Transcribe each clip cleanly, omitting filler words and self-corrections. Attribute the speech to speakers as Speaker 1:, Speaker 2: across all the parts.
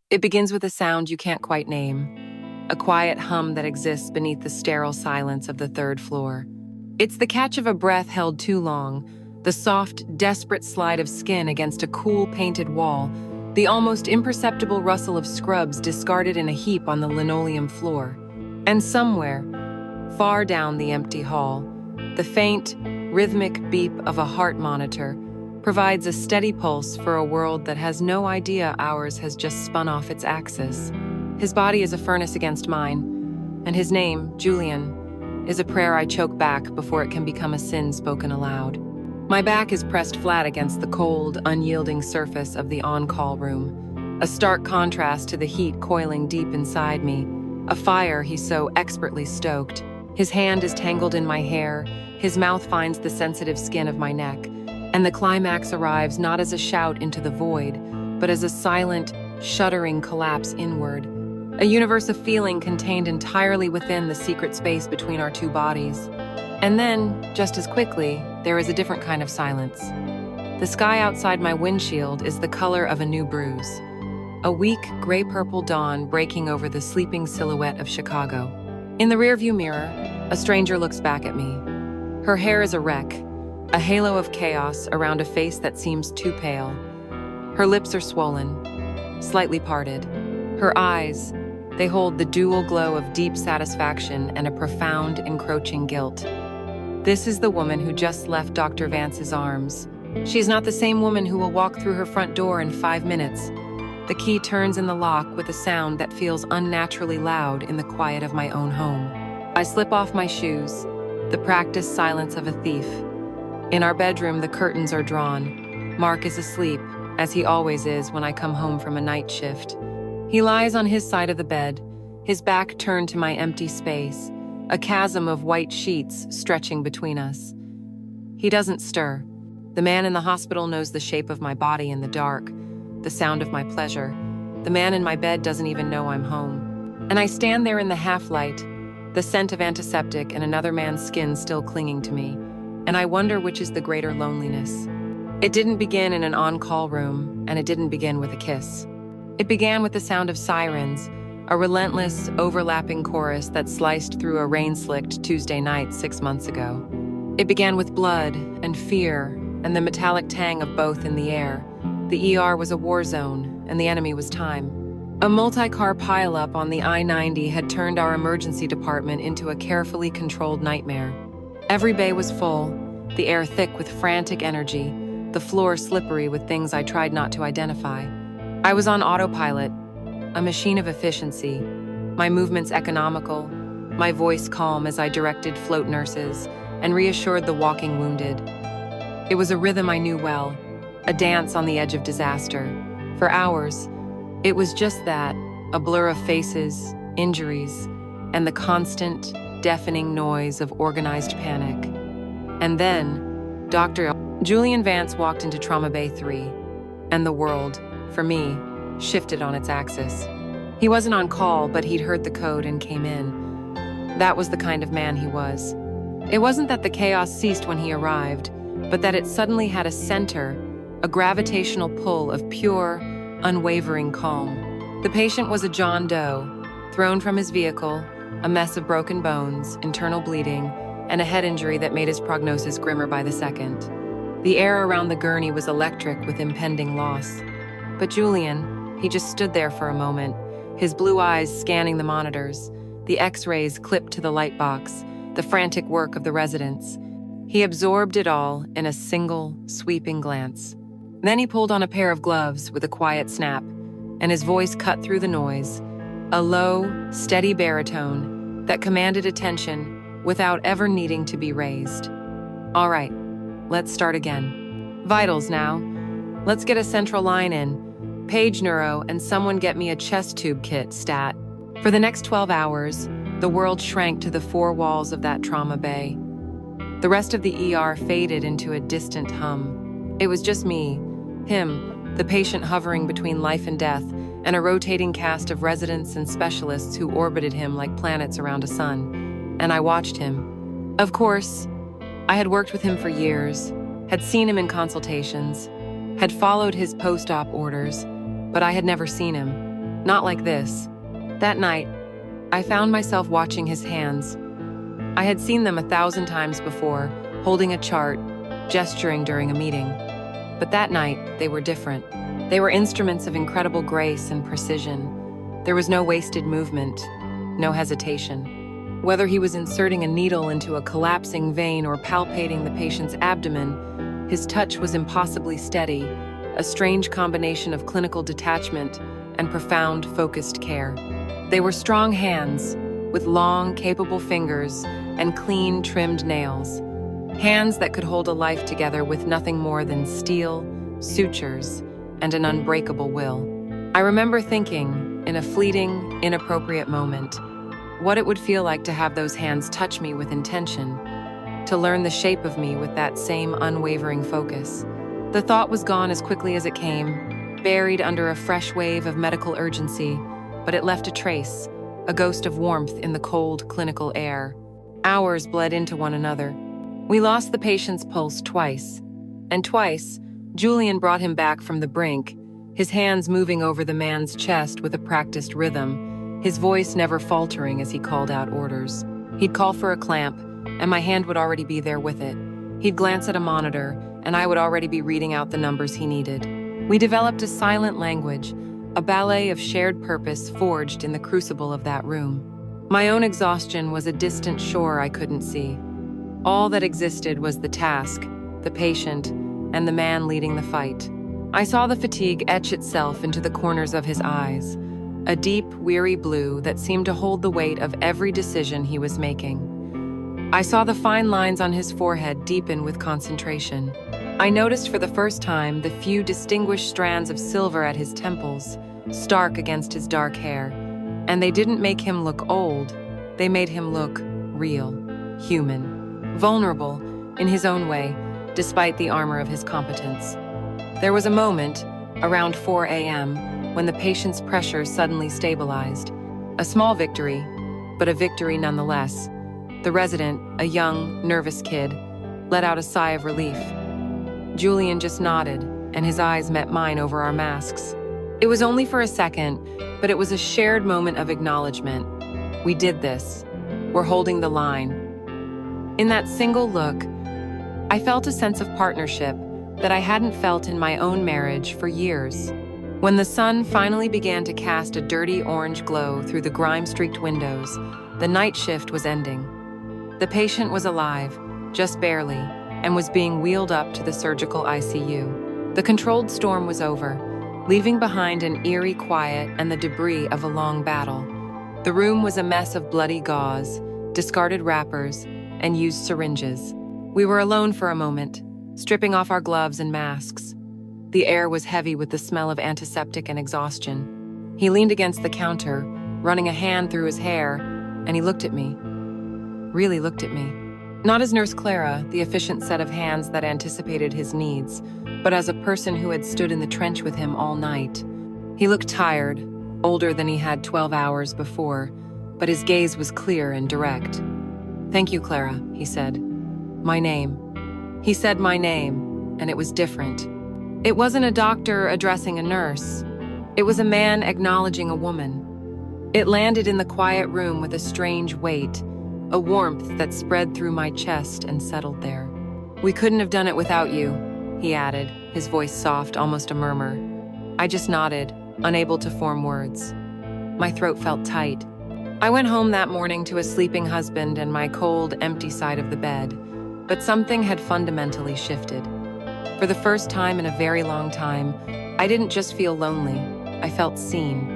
Speaker 1: It begins with a sound you can't quite name, a quiet hum that exists beneath the sterile silence of the third floor. It's the catch of a breath held too long, the soft, desperate slide of skin against a cool, painted wall, the almost imperceptible rustle of scrubs discarded in a heap on the linoleum floor. And somewhere, far down the empty hall, the faint, rhythmic beep of a heart monitor provides a steady pulse for a world that has no idea ours has just spun off its axis. His body is a furnace against mine, and his name, Julian, is a prayer I choke back before it can become a sin spoken aloud. My back is pressed flat against the cold, unyielding surface of the on-call room, a stark contrast to the heat coiling deep inside me, a fire he so expertly stoked. His hand is tangled in my hair, his mouth finds the sensitive skin of my neck, and the climax arrives not as a shout into the void, but as a silent, shuddering collapse inward, a universe of feeling contained entirely within the secret space between our two bodies. And then, just as quickly, there is a different kind of silence. The sky outside my windshield is the color of a new bruise, a weak gray-purple dawn breaking over the sleeping silhouette of Chicago. In the rearview mirror, a stranger looks back at me. Her hair is a wreck, a halo of chaos around a face that seems too pale. Her lips are swollen, slightly parted. Her eyes, they hold the dual glow of deep satisfaction and a profound, encroaching guilt. This is the woman who just left Dr. Vance's arms. She's not the same woman who will walk through her front door in 5 minutes. The key turns in the lock with a sound that feels unnaturally loud in the quiet of my own home. I slip off my shoes, the practiced silence of a thief. In our bedroom, the curtains are drawn. Mark is asleep, as he always is when I come home from a night shift. He lies on his side of the bed, his back turned to my empty space, a chasm of white sheets stretching between us. He doesn't stir. The man in the hospital knows the shape of my body in the dark, the sound of my pleasure. The man in my bed doesn't even know I'm home. And I stand there in the half-light, the scent of antiseptic and another man's skin still clinging to me, and I wonder which is the greater loneliness. It didn't begin in an on-call room, and it didn't begin with a kiss. It began with the sound of sirens, a relentless, overlapping chorus that sliced through a rain-slicked Tuesday night 6 months ago. It began with blood and fear and the metallic tang of both in the air. The ER was a war zone, and the enemy was time. A multi-car pileup on the I-90 had turned our emergency department into a carefully controlled nightmare. Every bay was full, the air thick with frantic energy, the floor slippery with things I tried not to identify. I was on autopilot, a machine of efficiency, my movements economical, my voice calm as I directed float nurses and reassured the walking wounded. It was a rhythm I knew well, a dance on the edge of disaster. For hours, it was just that, a blur of faces, injuries, and the constant, deafening noise of organized panic. And then, Dr. Julian Vance walked into Trauma Bay 3, and the world, for me, shifted on its axis. He wasn't on call, but he'd heard the code and came in. That was the kind of man he was. It wasn't that the chaos ceased when he arrived, but that it suddenly had a center, a gravitational pull of pure, unwavering calm. The patient was a John Doe, thrown from his vehicle, a mess of broken bones, internal bleeding, and a head injury that made his prognosis grimmer by the second. The air around the gurney was electric with impending loss. But Julian, he just stood there for a moment, his blue eyes scanning the monitors, the X-rays clipped to the light box, the frantic work of the residents. He absorbed it all in a single, sweeping glance. Then he pulled on a pair of gloves with a quiet snap, and his voice cut through the noise, a low, steady baritone that commanded attention without ever needing to be raised. All right, let's start again. Vitals now. Let's get a central line in. Page neuro and someone get me a chest tube kit, stat. For the next 12 hours, the world shrank to the four walls of that trauma bay. The rest of the ER faded into a distant hum. It was just me, him, the patient hovering between life and death, and a rotating cast of residents and specialists who orbited him like planets around a sun. And I watched him. Of course, I had worked with him for years, had seen him in consultations, had followed his post-op orders, but I had never seen him. Not like this. That night, I found myself watching his hands. I had seen them 1,000 times before, holding a chart, gesturing during a meeting. But that night, they were different. They were instruments of incredible grace and precision. There was no wasted movement, no hesitation. Whether he was inserting a needle into a collapsing vein or palpating the patient's abdomen, his touch was impossibly steady, a strange combination of clinical detachment and profound, focused care. They were strong hands, with long, capable fingers and clean, trimmed nails. Hands that could hold a life together with nothing more than steel, sutures, and an unbreakable will. I remember thinking, in a fleeting, inappropriate moment, what it would feel like to have those hands touch me with intention, to learn the shape of me with that same unwavering focus. The thought was gone as quickly as it came, buried under a fresh wave of medical urgency, but it left a trace, a ghost of warmth in the cold, clinical air. Hours bled into one another. We lost the patient's pulse twice, and twice, Julian brought him back from the brink, his hands moving over the man's chest with a practiced rhythm, his voice never faltering as he called out orders. He'd call for a clamp, and my hand would already be there with it. He'd glance at a monitor, and I would already be reading out the numbers he needed. We developed a silent language, a ballet of shared purpose forged in the crucible of that room. My own exhaustion was a distant shore I couldn't see. All that existed was the task, the patient, and the man leading the fight. I saw the fatigue etch itself into the corners of his eyes, a deep, weary blue that seemed to hold the weight of every decision he was making. I saw the fine lines on his forehead deepen with concentration. I noticed for the first time the few distinguished strands of silver at his temples, stark against his dark hair. And they didn't make him look old, they made him look real, human. Vulnerable, in his own way, despite the armor of his competence. There was a moment, around 4 a.m., when the patient's pressure suddenly stabilized. A small victory, but a victory nonetheless. The resident, a young, nervous kid, let out a sigh of relief. Julian just nodded, and his eyes met mine over our masks. It was only for a second, but it was a shared moment of acknowledgement. We did this. We're holding the line. In that single look, I felt a sense of partnership that I hadn't felt in my own marriage for years. When the sun finally began to cast a dirty orange glow through the grime-streaked windows, the night shift was ending. The patient was alive, just barely, and was being wheeled up to the surgical ICU. The controlled storm was over, leaving behind an eerie quiet and the debris of a long battle. The room was a mess of bloody gauze, discarded wrappers, and used syringes. We were alone for a moment, stripping off our gloves and masks. The air was heavy with the smell of antiseptic and exhaustion. He leaned against the counter, running a hand through his hair, and he looked at me. Really looked at me. Not as Nurse Clara, the efficient set of hands that anticipated his needs, but as a person who had stood in the trench with him all night. He looked tired, older than he had 12 hours before, but his gaze was clear and direct. "Thank you, Clara," he said. "My name." He said my name, and it was different. It wasn't a doctor addressing a nurse. It was a man acknowledging a woman. It landed in the quiet room with a strange weight, a warmth that spread through my chest and settled there. "We couldn't have done it without you," he added, his voice soft, almost a murmur. I just nodded, unable to form words. My throat felt tight. I went home that morning to a sleeping husband and my cold, empty side of the bed, but something had fundamentally shifted. For the first time in a very long time, I didn't just feel lonely, I felt seen.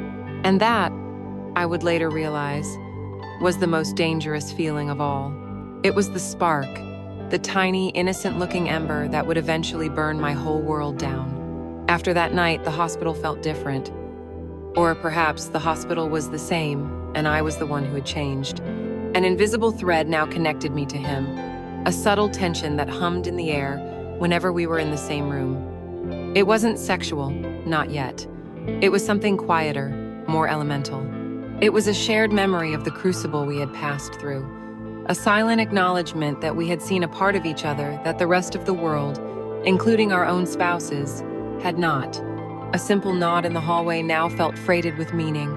Speaker 1: And that, I would later realize, was the most dangerous feeling of all. It was the spark, the tiny, innocent-looking ember that would eventually burn my whole world down. After that night, the hospital felt different. Or perhaps the hospital was the same, and I was the one who had changed. An invisible thread now connected me to him, a subtle tension that hummed in the air whenever we were in the same room. It wasn't sexual, not yet. It was something quieter, more elemental. It was a shared memory of the crucible we had passed through, a silent acknowledgement that we had seen a part of each other that the rest of the world, including our own spouses, had not. A simple nod in the hallway now felt freighted with meaning.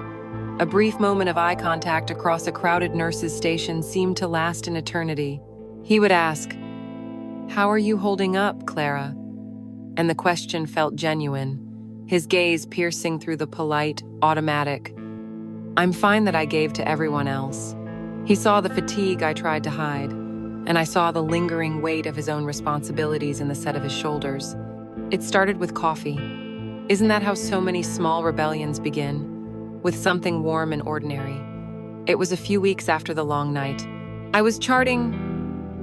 Speaker 1: A brief moment of eye contact across a crowded nurses' station seemed to last an eternity. He would ask, "How are you holding up, Clara?" And the question felt genuine, his gaze piercing through the polite, automatic, "I'm fine" that I gave to everyone else. He saw the fatigue I tried to hide, and I saw the lingering weight of his own responsibilities in the set of his shoulders. It started with coffee. Isn't that how so many small rebellions begin? With something warm and ordinary. It was a few weeks after the long night. I was charting,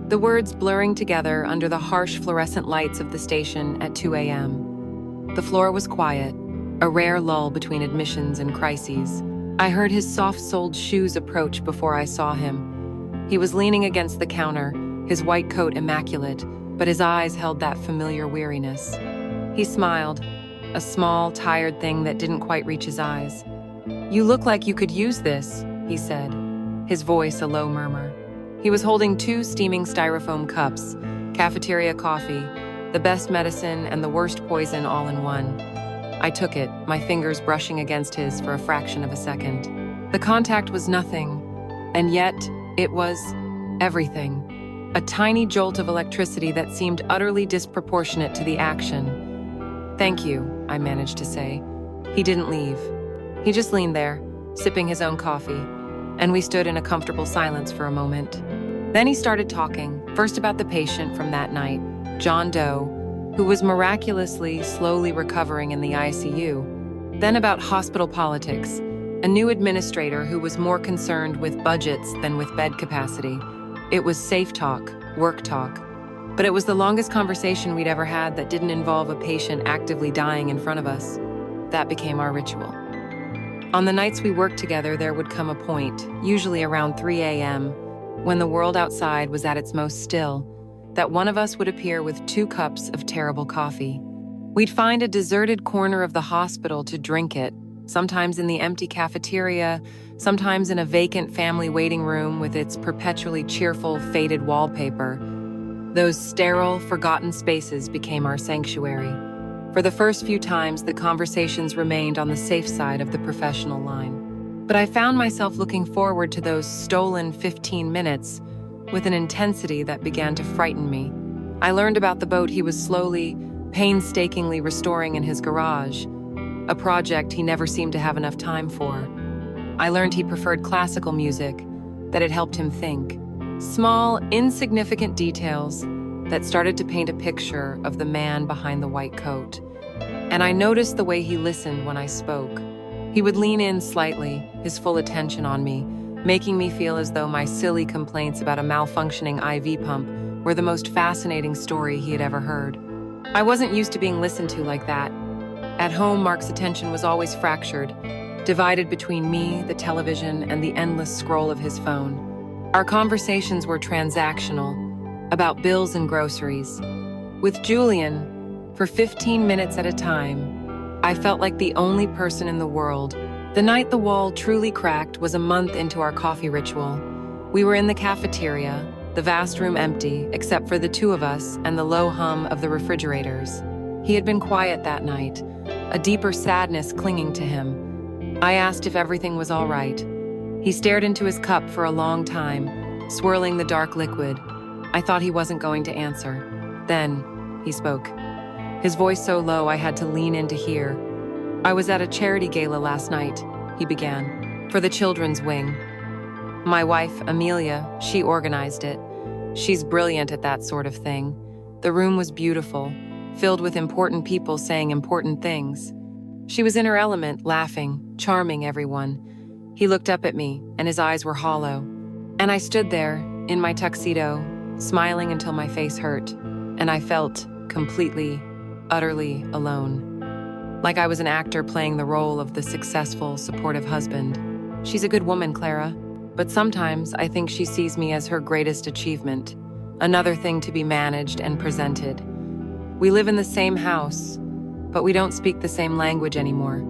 Speaker 1: the words blurring together under the harsh fluorescent lights of the station at 2 a.m. The floor was quiet, a rare lull between admissions and crises. I heard his soft-soled shoes approach before I saw him. He was leaning against the counter, his white coat immaculate, but his eyes held that familiar weariness. He smiled, a small, tired thing that didn't quite reach his eyes. "You look like you could use this," he said, his voice a low murmur. He was holding 2 steaming styrofoam cups, cafeteria coffee, the best medicine and the worst poison all in one. I took it, my fingers brushing against his for a fraction of a second. The contact was nothing, and yet it was everything. A tiny jolt of electricity that seemed utterly disproportionate to the action. "Thank you," I managed to say. He didn't leave. He just leaned there, sipping his own coffee, and we stood in a comfortable silence for a moment. Then he started talking, first about the patient from that night, John Doe, who was miraculously slowly recovering in the ICU, then about hospital politics, a new administrator who was more concerned with budgets than with bed capacity. It was safe talk, work talk, but it was the longest conversation we'd ever had that didn't involve a patient actively dying in front of us. That became our ritual. On the nights we worked together, there would come a point, usually around 3 a.m., when the world outside was at its most still, that one of us would appear with 2 cups of terrible coffee. We'd find a deserted corner of the hospital to drink it, sometimes in the empty cafeteria, sometimes in a vacant family waiting room with its perpetually cheerful, faded wallpaper. Those sterile, forgotten spaces became our sanctuary. For the first few times, the conversations remained on the safe side of the professional line. But I found myself looking forward to those stolen 15 minutes with an intensity that began to frighten me. I learned about the boat he was slowly, painstakingly restoring in his garage, a project he never seemed to have enough time for. I learned he preferred classical music, that it helped him think. Small, insignificant details that started to paint a picture of the man behind the white coat. And I noticed the way he listened when I spoke. He would lean in slightly, his full attention on me, making me feel as though my silly complaints about a malfunctioning IV pump were the most fascinating story he had ever heard. I wasn't used to being listened to like that. At home, Mark's attention was always fractured, divided between me, the television, and the endless scroll of his phone. Our conversations were transactional, about bills and groceries. With Julian, for 15 minutes at a time, I felt like the only person in the world. The night the wall truly cracked was a month into our coffee ritual. We were in the cafeteria, the vast room empty, except for the 2 of us and the low hum of the refrigerators. He had been quiet that night, a deeper sadness clinging to him. I asked if everything was all right. He stared into his cup for a long time, swirling the dark liquid. I thought he wasn't going to answer. Then, he spoke. His voice so low I had to lean in to hear. "I was at a charity gala last night," he began, "for the children's wing. My wife, Amelia, she organized it. She's brilliant at that sort of thing. The room was beautiful, filled with important people saying important things. She was in her element, laughing, charming everyone. He looked up at me, and his eyes were hollow. And I stood there, in my tuxedo, smiling until my face hurt, and I felt completely, utterly alone. Like I was an actor playing the role of the successful, supportive husband. She's a good woman, Clara, but sometimes I think she sees me as her greatest achievement, another thing to be managed and presented. We live in the same house, but we don't speak the same language anymore."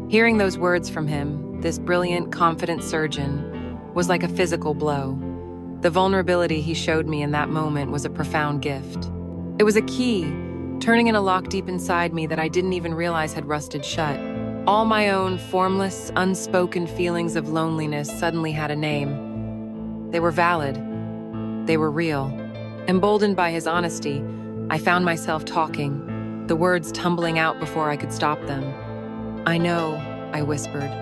Speaker 1: Hearing those words from him, this brilliant, confident surgeon, was like a physical blow. The vulnerability he showed me in that moment was a profound gift. It was a key turning in a lock deep inside me that I didn't even realize had rusted shut. All my own formless, unspoken feelings of loneliness suddenly had a name. They were valid. They were real. Emboldened by his honesty, I found myself talking, the words tumbling out before I could stop them. "I know," I whispered.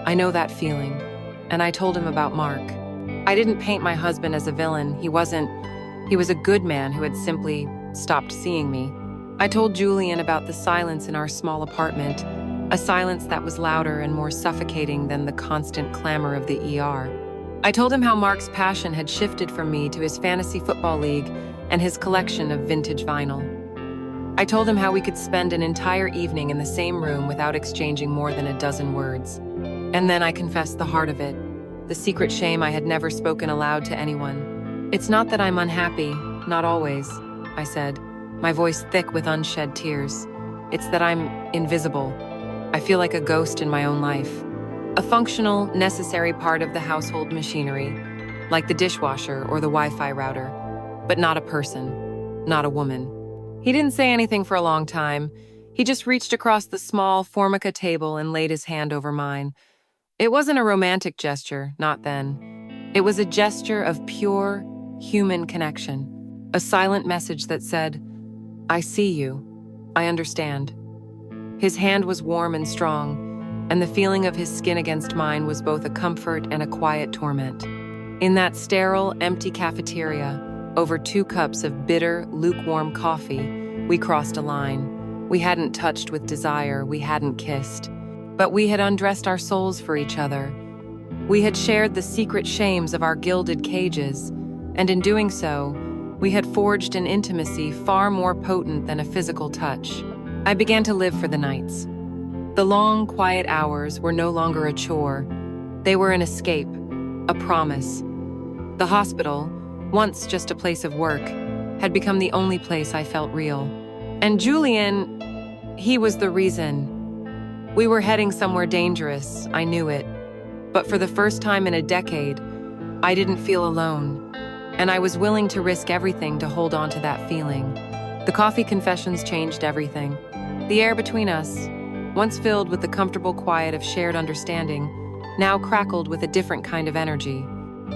Speaker 1: "I know that feeling." And I told him about Mark. I didn't paint my husband as a villain. He was a good man who had simply stopped seeing me. I told Julian about the silence in our small apartment, a silence that was louder and more suffocating than the constant clamor of the ER. I told him how Mark's passion had shifted from me to his fantasy football league and his collection of vintage vinyl. I told him how we could spend an entire evening in the same room without exchanging more than a dozen words. And then I confessed the heart of it, the secret shame I had never spoken aloud to anyone. "It's not that I'm unhappy, not always," I said, my voice thick with unshed tears. "It's that I'm invisible. I feel like a ghost in my own life. A functional, necessary part of the household machinery, like the dishwasher or the Wi-Fi router, but not a person, not a woman." He didn't say anything for a long time. He just reached across the small Formica table and laid his hand over mine. It wasn't a romantic gesture, not then. It was a gesture of pure, human connection. A silent message that said, "I see you. I understand." His hand was warm and strong, and the feeling of his skin against mine was both a comfort and a quiet torment. In that sterile, empty cafeteria, over 2 cups of bitter, lukewarm coffee, we crossed a line. We hadn't touched with desire, we hadn't kissed. But we had undressed our souls for each other. We had shared the secret shames of our gilded cages, and in doing so, we had forged an intimacy far more potent than a physical touch. I began to live for the nights. The long, quiet hours were no longer a chore. They were an escape, a promise. The hospital, once just a place of work, had become the only place I felt real. And Julian, he was the reason. We were heading somewhere dangerous, I knew it. But for the first time in a decade, I didn't feel alone. And I was willing to risk everything to hold on to that feeling. The coffee confessions changed everything. The air between us, once filled with the comfortable quiet of shared understanding, now crackled with a different kind of energy.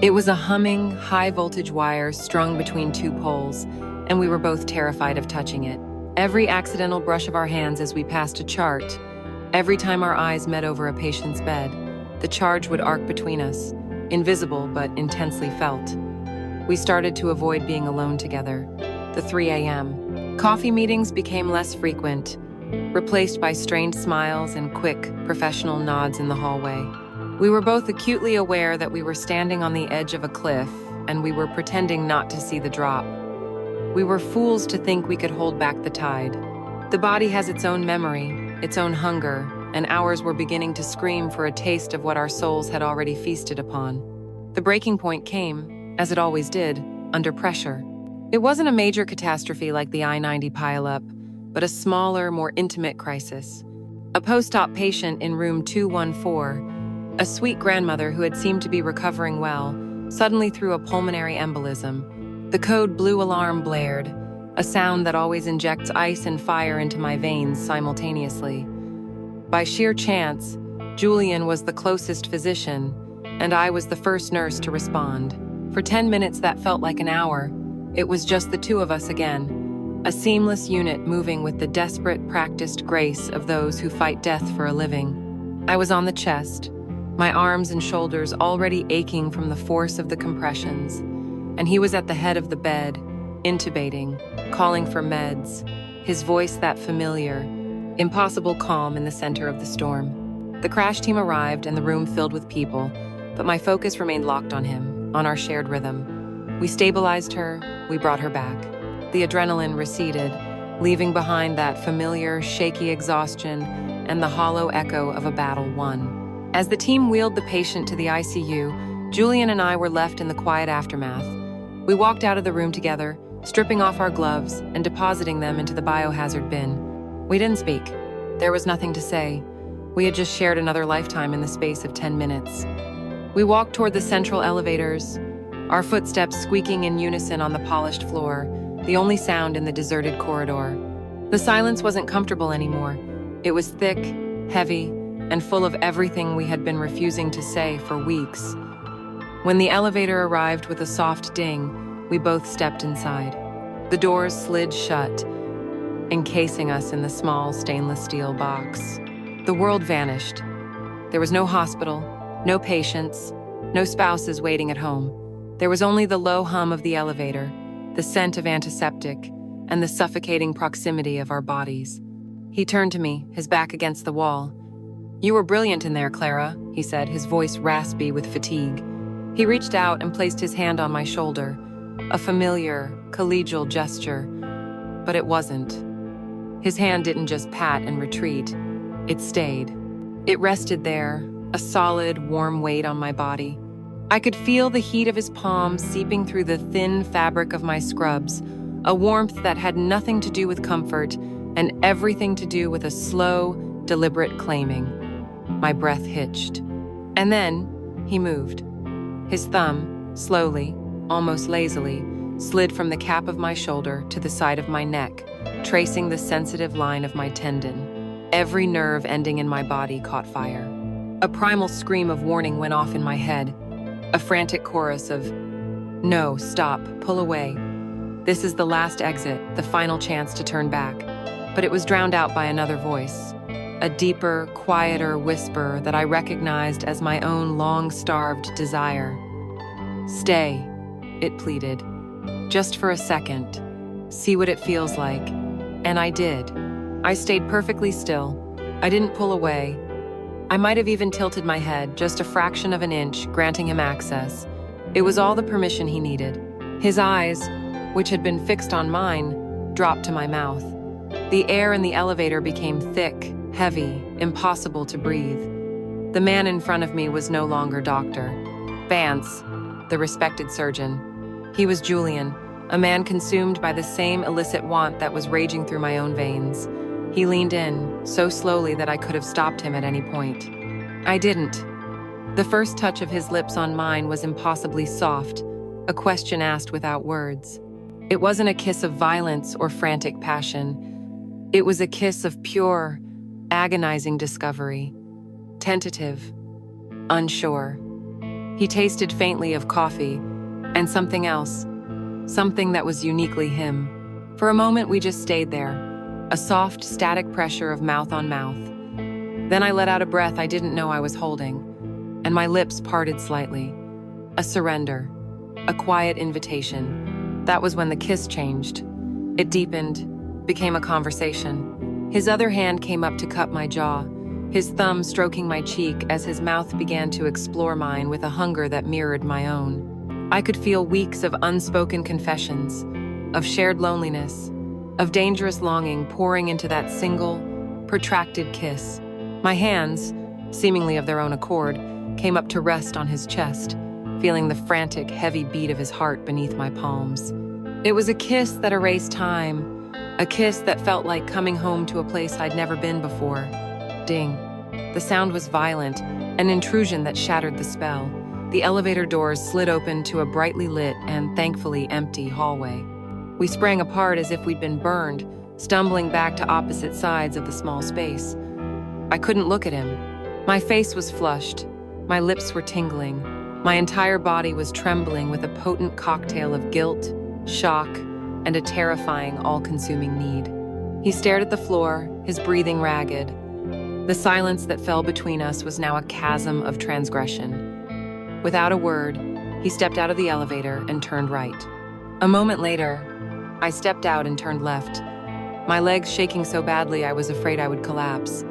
Speaker 1: It was a humming, high-voltage wire strung between 2 poles, and we were both terrified of touching it. Every accidental brush of our hands as we passed a chart, every time our eyes met over a patient's bed, the charge would arc between us, invisible but intensely felt. We started to avoid being alone together. The 3 a.m. coffee meetings became less frequent, replaced by strained smiles and quick, professional nods in the hallway. We were both acutely aware that we were standing on the edge of a cliff, and we were pretending not to see the drop. We were fools to think we could hold back the tide. The body has its own memory, its own hunger, and ours were beginning to scream for a taste of what our souls had already feasted upon. The breaking point came, as it always did, under pressure. It wasn't a major catastrophe like the I-90 pileup, but a smaller, more intimate crisis. A post-op patient in room 214, a sweet grandmother who had seemed to be recovering well, suddenly threw a pulmonary embolism. The code blue alarm blared, a sound that always injects ice and fire into my veins simultaneously. By sheer chance, Julian was the closest physician, and I was the first nurse to respond. For 10 minutes that felt like an hour. It was just the 2 of us again, a seamless unit moving with the desperate, practiced grace of those who fight death for a living. I was on the chest, my arms and shoulders already aching from the force of the compressions, and he was at the head of the bed, intubating, calling for meds, his voice that familiar, impossible calm in the center of the storm. The crash team arrived and the room filled with people, but my focus remained locked on him, on our shared rhythm. We stabilized her, we brought her back. The adrenaline receded, leaving behind that familiar, shaky exhaustion and the hollow echo of a battle won. As the team wheeled the patient to the ICU, Julian and I were left in the quiet aftermath. We walked out of the room together, stripping off our gloves and depositing them into the biohazard bin. We didn't speak. There was nothing to say. We had just shared another lifetime in the space of 10 minutes. We walked toward the central elevators, our footsteps squeaking in unison on the polished floor, the only sound in the deserted corridor. The silence wasn't comfortable anymore. It was thick, heavy, and full of everything we had been refusing to say for weeks. When the elevator arrived with a soft ding, we both stepped inside. The doors slid shut, encasing us in the small stainless steel box. The world vanished. There was no hospital, no patients, no spouses waiting at home. There was only the low hum of the elevator, the scent of antiseptic, and the suffocating proximity of our bodies. He turned to me, his back against the wall. "You were brilliant in there, Clara," he said, his voice raspy with fatigue. He reached out and placed his hand on my shoulder, a familiar, collegial gesture, but it wasn't. His hand didn't just pat and retreat, it stayed. It rested there, a solid, warm weight on my body. I could feel the heat of his palm seeping through the thin fabric of my scrubs, a warmth that had nothing to do with comfort and everything to do with a slow, deliberate claiming. My breath hitched. And then he moved. His thumb, slowly, almost lazily, slid from the cap of my shoulder to the side of my neck, tracing the sensitive line of my tendon. Every nerve ending in my body caught fire. A primal scream of warning went off in my head, a frantic chorus of, "No, stop, pull away. This is the last exit, the final chance to turn back." But it was drowned out by another voice, a deeper, quieter whisper that I recognized as my own long-starved desire. "Stay," it pleaded. "Just for a second. See what it feels like." And I did. I stayed perfectly still. I didn't pull away. I might have even tilted my head just a fraction of an inch, granting him access. It was all the permission he needed. His eyes, which had been fixed on mine, dropped to my mouth. The air in the elevator became thick, heavy, impossible to breathe. The man in front of me was no longer Dr. Vance, the respected surgeon. He was Julian, a man consumed by the same illicit want that was raging through my own veins. He leaned in, so slowly that I could have stopped him at any point. I didn't. The first touch of his lips on mine was impossibly soft, a question asked without words. It wasn't a kiss of violence or frantic passion. It was a kiss of pure, agonizing discovery. Tentative, unsure. He tasted faintly of coffee and something else, something that was uniquely him. For a moment, we just stayed there, a soft, static pressure of mouth on mouth. Then I let out a breath I didn't know I was holding, and my lips parted slightly. A surrender, a quiet invitation. That was when the kiss changed. It deepened, became a conversation. His other hand came up to cup my jaw, his thumb stroking my cheek as his mouth began to explore mine with a hunger that mirrored my own. I could feel weeks of unspoken confessions, of shared loneliness, of dangerous longing pouring into that single, protracted kiss. My hands, seemingly of their own accord, came up to rest on his chest, feeling the frantic, heavy beat of his heart beneath my palms. It was a kiss that erased time, a kiss that felt like coming home to a place I'd never been before. Ding. The sound was violent, an intrusion that shattered the spell. The elevator doors slid open to a brightly lit and thankfully empty hallway. We sprang apart as if we'd been burned, stumbling back to opposite sides of the small space. I couldn't look at him. My face was flushed. My lips were tingling. My entire body was trembling with a potent cocktail of guilt, shock, and a terrifying, all-consuming need. He stared at the floor, his breathing ragged. The silence that fell between us was now a chasm of transgression. Without a word, he stepped out of the elevator and turned right. A moment later, I stepped out and turned left, my legs shaking so badly I was afraid I would collapse.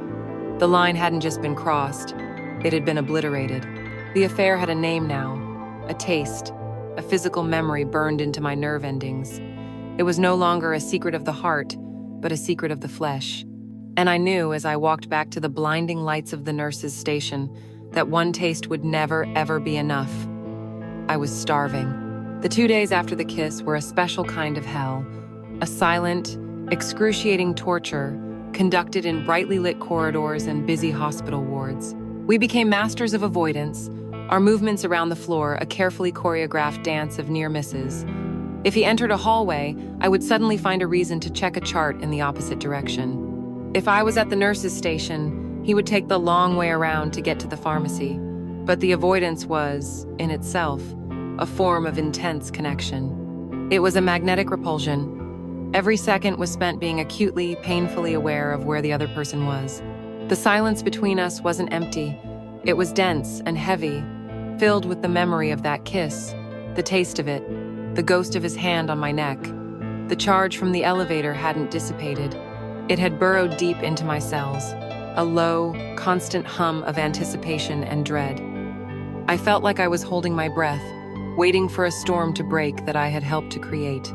Speaker 1: The line hadn't just been crossed, it had been obliterated. The affair had a name now, a taste, a physical memory burned into my nerve endings. It was no longer a secret of the heart, but a secret of the flesh. And I knew as I walked back to the blinding lights of the nurse's station that one taste would never, ever be enough. I was starving. The 2 days after the kiss were a special kind of hell, a silent, excruciating torture conducted in brightly lit corridors and busy hospital wards. We became masters of avoidance, our movements around the floor a carefully choreographed dance of near misses. If he entered a hallway, I would suddenly find a reason to check a chart in the opposite direction. If I was at the nurse's station, he would take the long way around to get to the pharmacy. But the avoidance was, in itself, a form of intense connection. It was a magnetic repulsion. Every second was spent being acutely, painfully aware of where the other person was. The silence between us wasn't empty. It was dense and heavy, filled with the memory of that kiss, the taste of it, the ghost of his hand on my neck. The charge from the elevator hadn't dissipated. It had burrowed deep into my cells, a low, constant hum of anticipation and dread. I felt like I was holding my breath, waiting for a storm to break that I had helped to create.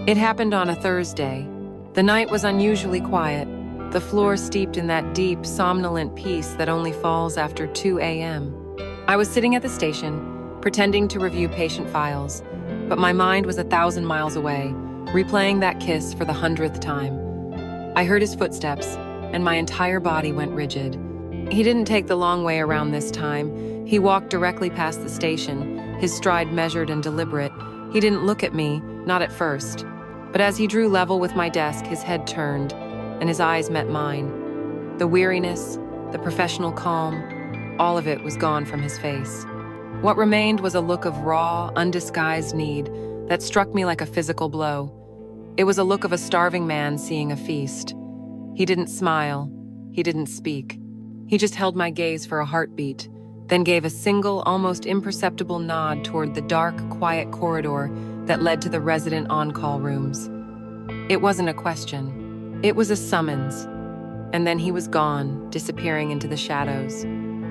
Speaker 1: It happened on a Thursday. The night was unusually quiet, the floor steeped in that deep, somnolent peace that only falls after 2 a.m. I was sitting at the station, pretending to review patient files, but my mind was 1,000 miles away, replaying that kiss for the 100th time. I heard his footsteps, and my entire body went rigid. He didn't take the long way around this time. He walked directly past the station, his stride measured and deliberate. He didn't look at me, not at first. But as he drew level with my desk, his head turned, and his eyes met mine. The weariness, the professional calm, all of it was gone from his face. What remained was a look of raw, undisguised need that struck me like a physical blow. It was a look of a starving man seeing a feast. He didn't smile. He didn't speak. He just held my gaze for a heartbeat, then gave a single, almost imperceptible nod toward the dark, quiet corridor that led to the resident on-call rooms. It wasn't a question. It was a summons. And then he was gone, disappearing into the shadows.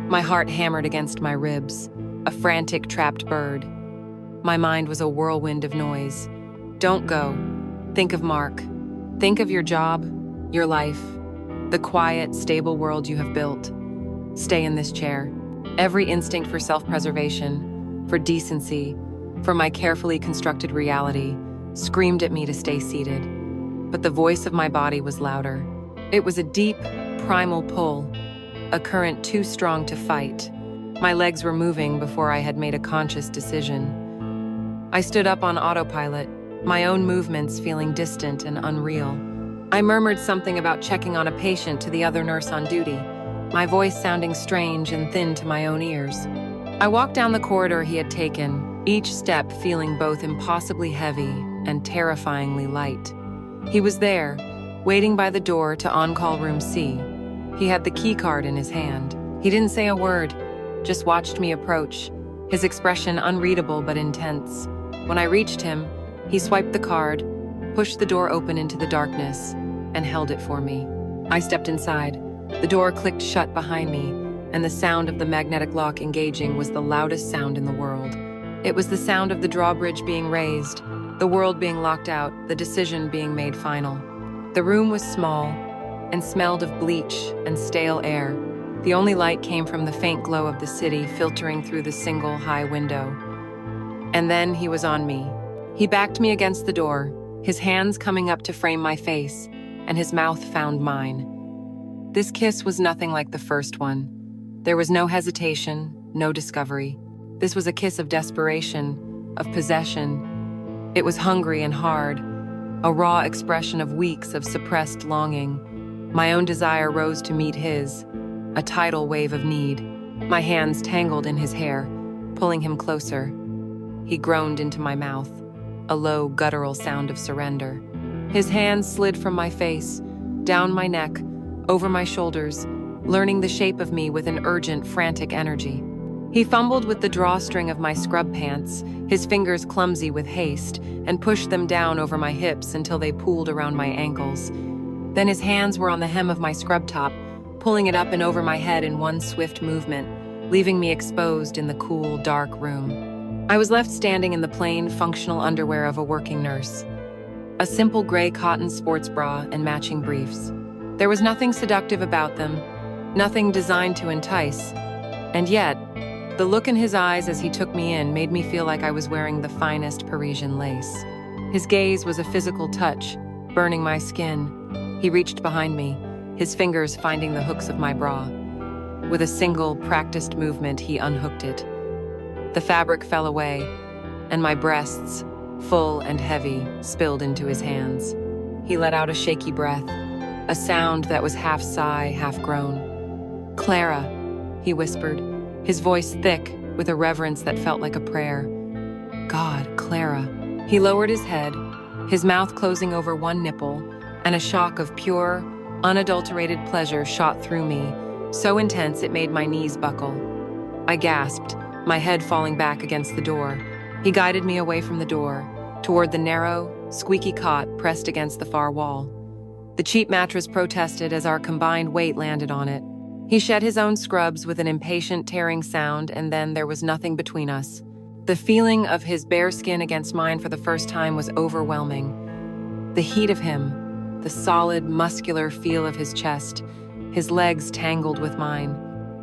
Speaker 1: My heart hammered against my ribs, a frantic, trapped bird. My mind was a whirlwind of noise. Don't go. Think of Mark. Think of your job, your life, the quiet, stable world you have built. Stay in this chair. Every instinct for self-preservation, for decency, for my carefully constructed reality, screamed at me to stay seated. But the voice of my body was louder. It was a deep, primal pull, a current too strong to fight. My legs were moving before I had made a conscious decision. I stood up on autopilot, my own movements feeling distant and unreal. I murmured something about checking on a patient to the other nurse on duty, my voice sounding strange and thin to my own ears. I walked down the corridor he had taken, each step feeling both impossibly heavy and terrifyingly light. He was there, waiting by the door to on-call room C. He had the key card in his hand. He didn't say a word, just watched me approach, his expression unreadable but intense. When I reached him, he swiped the card, pushed the door open into the darkness, and held it for me. I stepped inside. The door clicked shut behind me, and the sound of the magnetic lock engaging was the loudest sound in the world. It was the sound of the drawbridge being raised, the world being locked out, the decision being made final. The room was small and smelled of bleach and stale air. The only light came from the faint glow of the city filtering through the single high window. And then he was on me. He backed me against the door, his hands coming up to frame my face, and his mouth found mine. This kiss was nothing like the first one. There was no hesitation, no discovery. This was a kiss of desperation, of possession. It was hungry and hard, a raw expression of weeks of suppressed longing. My own desire rose to meet his, a tidal wave of need. My hands tangled in his hair, pulling him closer. He groaned into my mouth, a low, guttural sound of surrender. His hands slid from my face, down my neck, over my shoulders, learning the shape of me with an urgent, frantic energy. He fumbled with the drawstring of my scrub pants, his fingers clumsy with haste, and pushed them down over my hips until they pooled around my ankles. Then his hands were on the hem of my scrub top, pulling it up and over my head in one swift movement, leaving me exposed in the cool, dark room. I was left standing in the plain, functional underwear of a working nurse. A simple gray cotton sports bra and matching briefs. There was nothing seductive about them, nothing designed to entice. And yet, the look in his eyes as he took me in made me feel like I was wearing the finest Parisian lace. His gaze was a physical touch, burning my skin. He reached behind me, his fingers finding the hooks of my bra. With a single, practiced movement, he unhooked it. The fabric fell away, and my breasts, full and heavy, spilled into his hands. He let out a shaky breath, a sound that was half sigh, half groan. "Clara," he whispered, his voice thick with a reverence that felt like a prayer. "God, Clara." He lowered his head, his mouth closing over one nipple, and a shock of pure, unadulterated pleasure shot through me, so intense it made my knees buckle. I gasped, my head falling back against the door. He guided me away from the door, toward the narrow, squeaky cot pressed against the far wall. The cheap mattress protested as our combined weight landed on it. He shed his own scrubs with an impatient, tearing sound, and then there was nothing between us. The feeling of his bare skin against mine for the first time was overwhelming. The heat of him, the solid, muscular feel of his chest, his legs tangled with mine.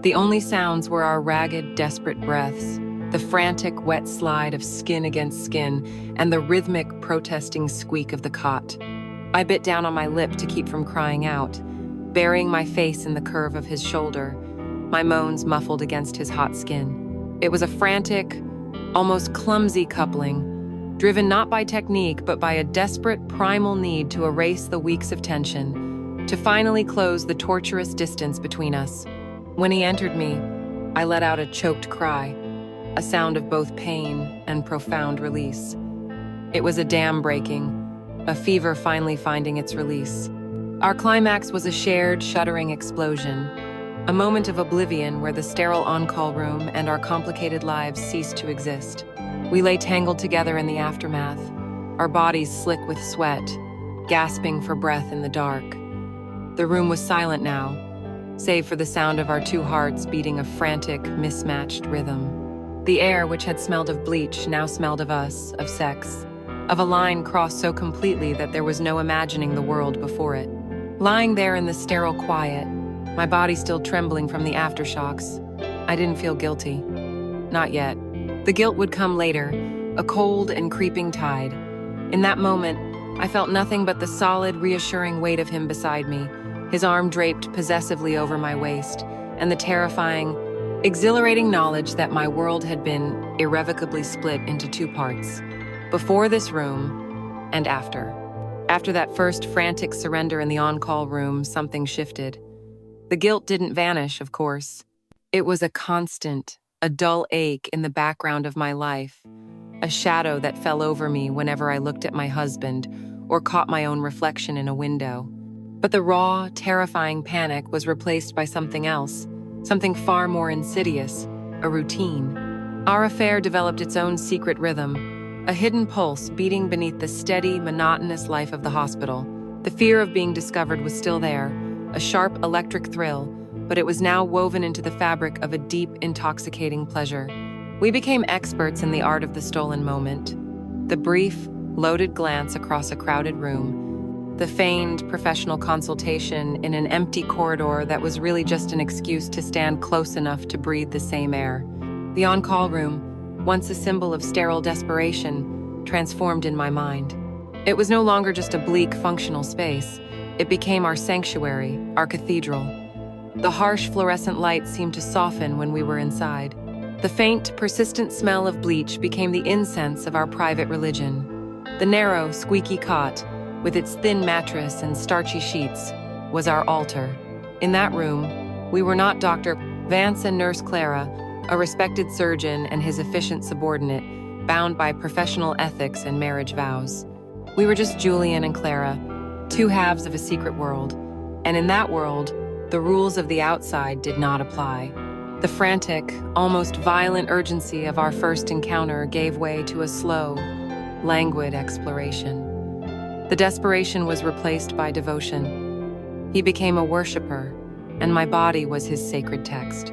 Speaker 1: The only sounds were our ragged, desperate breaths, the frantic, wet slide of skin against skin, and the rhythmic, protesting squeak of the cot. I bit down on my lip to keep from crying out, burying my face in the curve of his shoulder, my moans muffled against his hot skin. It was a frantic, almost clumsy coupling, driven not by technique but by a desperate, primal need to erase the weeks of tension, to finally close the torturous distance between us. When he entered me, I let out a choked cry, a sound of both pain and profound release. It was a dam breaking, a fever finally finding its release. Our climax was a shared, shuddering explosion, a moment of oblivion where the sterile on-call room and our complicated lives ceased to exist. We lay tangled together in the aftermath, our bodies slick with sweat, gasping for breath in the dark. The room was silent now, save for the sound of our two hearts beating a frantic, mismatched rhythm. The air, which had smelled of bleach, now smelled of us, of sex, of a line crossed so completely that there was no imagining the world before it. Lying there in the sterile quiet, my body still trembling from the aftershocks, I didn't feel guilty. Not yet. The guilt would come later, a cold and creeping tide. In that moment, I felt nothing but the solid, reassuring weight of him beside me, his arm draped possessively over my waist, and the terrifying, exhilarating knowledge that my world had been irrevocably split into two parts, before this room and after. After that first frantic surrender in the on-call room, something shifted. The guilt didn't vanish, of course. It was a constant, a dull ache in the background of my life, a shadow that fell over me whenever I looked at my husband or caught my own reflection in a window. But the raw, terrifying panic was replaced by something else, something far more insidious, a routine. Our affair developed its own secret rhythm, a hidden pulse beating beneath the steady, monotonous life of the hospital. The fear of being discovered was still there, a sharp electric thrill, but it was now woven into the fabric of a deep, intoxicating pleasure. We became experts in the art of the stolen moment. The brief, loaded glance across a crowded room, the feigned professional consultation in an empty corridor that was really just an excuse to stand close enough to breathe the same air. The on-call room, once a symbol of sterile desperation, transformed in my mind. It was no longer just a bleak, functional space. It became our sanctuary, our cathedral. The harsh fluorescent light seemed to soften when we were inside. The faint, persistent smell of bleach became the incense of our private religion. The narrow, squeaky cot, with its thin mattress and starchy sheets, was our altar. In that room, we were not Dr. Vance and Nurse Clara, a respected surgeon and his efficient subordinate, bound by professional ethics and marriage vows. We were just Julian and Clara, two halves of a secret world, and in that world, the rules of the outside did not apply. The frantic, almost violent urgency of our first encounter gave way to a slow, languid exploration. The desperation was replaced by devotion. He became a worshiper, and my body was his sacred text.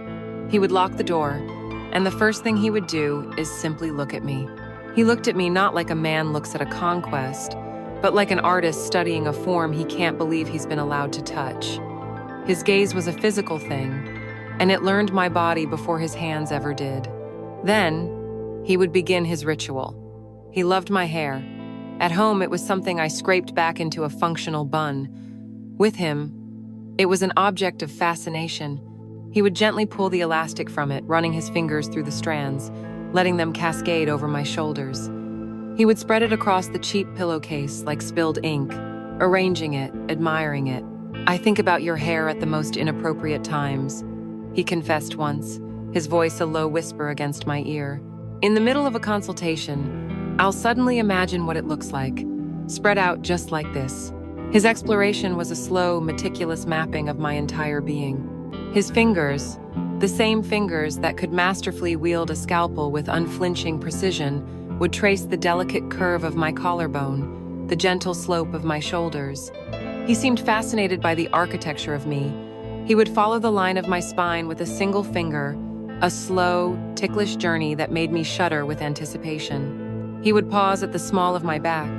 Speaker 1: He would lock the door, and the first thing he would do is simply look at me. He looked at me not like a man looks at a conquest, but like an artist studying a form he can't believe he's been allowed to touch. His gaze was a physical thing, and it learned my body before his hands ever did. Then, he would begin his ritual. He loved my hair. At home, it was something I scraped back into a functional bun. With him, it was an object of fascination. He would gently pull the elastic from it, running his fingers through the strands, letting them cascade over my shoulders. He would spread it across the cheap pillowcase like spilled ink, arranging it, admiring it. "I think about your hair at the most inappropriate times," he confessed once, his voice a low whisper against my ear. In the middle of a consultation, I'll suddenly imagine what it looks like, spread out just like this. His exploration was a slow, meticulous mapping of my entire being. His fingers, the same fingers that could masterfully wield a scalpel with unflinching precision, would trace the delicate curve of my collarbone, the gentle slope of my shoulders. He seemed fascinated by the architecture of me. He would follow the line of my spine with a single finger, a slow, ticklish journey that made me shudder with anticipation. He would pause at the small of my back,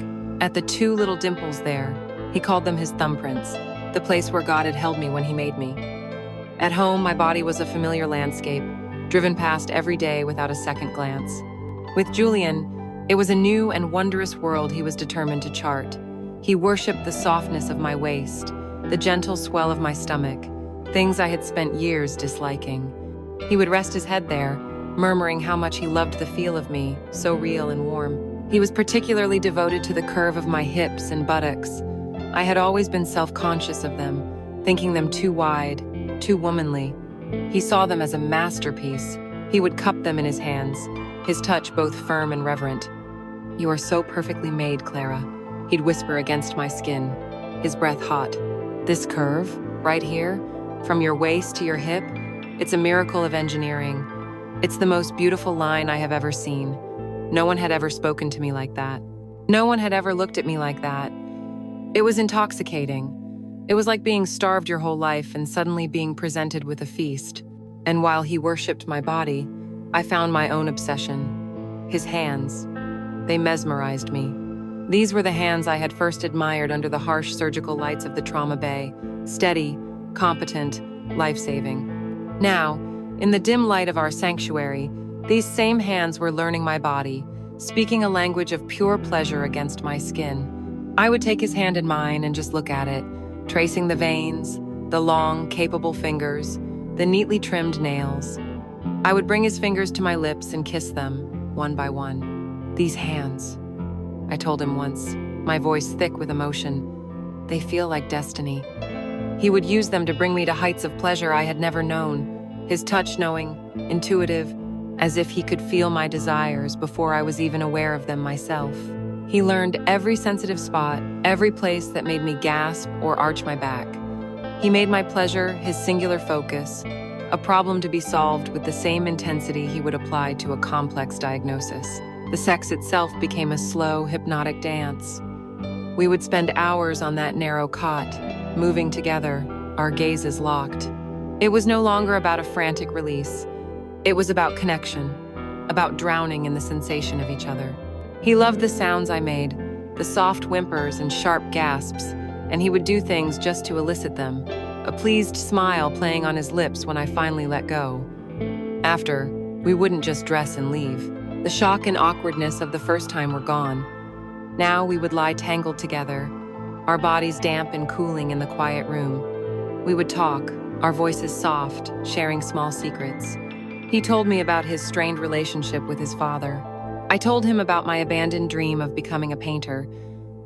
Speaker 1: at the two little dimples there. He called them his thumbprints, the place where God had held me when he made me. At home, my body was a familiar landscape, driven past every day without a second glance. With Julian, it was a new and wondrous world he was determined to chart. He worshipped the softness of my waist, the gentle swell of my stomach, things I had spent years disliking. He would rest his head there, murmuring how much he loved the feel of me, so real and warm. He was particularly devoted to the curve of my hips and buttocks. I had always been self-conscious of them, thinking them too wide, too womanly. He saw them as a masterpiece. He would cup them in his hands, his touch both firm and reverent. "You are so perfectly made, Clara," he'd whisper against my skin, his breath hot. "This curve, right here, from your waist to your hip, it's a miracle of engineering. It's the most beautiful line I have ever seen. No one had ever spoken to me like that. No one had ever looked at me like that. It was intoxicating. It was like being starved your whole life and suddenly being presented with a feast. And while he worshipped my body, I found my own obsession. His hands. They mesmerized me. These were the hands I had first admired under the harsh surgical lights of the trauma bay, steady, competent, life-saving. Now, in the dim light of our sanctuary, these same hands were learning my body, speaking a language of pure pleasure against my skin. I would take his hand in mine and just look at it, tracing the veins, the long, capable fingers, the neatly trimmed nails. I would bring his fingers to my lips and kiss them, one by one. "These hands," I told him once, my voice thick with emotion. "They feel like destiny." He would use them to bring me to heights of pleasure I had never known, his touch knowing, intuitive, as if he could feel my desires before I was even aware of them myself. He learned every sensitive spot, every place that made me gasp or arch my back. He made my pleasure his singular focus, a problem to be solved with the same intensity he would apply to a complex diagnosis. The sex itself became a slow, hypnotic dance. We would spend hours on that narrow cot, moving together, our gazes locked. It was no longer about a frantic release. It was about connection, about drowning in the sensation of each other. He loved the sounds I made, the soft whimpers and sharp gasps, and he would do things just to elicit them, a pleased smile playing on his lips when I finally let go. After, we wouldn't just dress and leave. The shock and awkwardness of the first time were gone. Now we would lie tangled together, our bodies damp and cooling in the quiet room. We would talk, our voices soft, sharing small secrets. He told me about his strained relationship with his father. I told him about my abandoned dream of becoming a painter.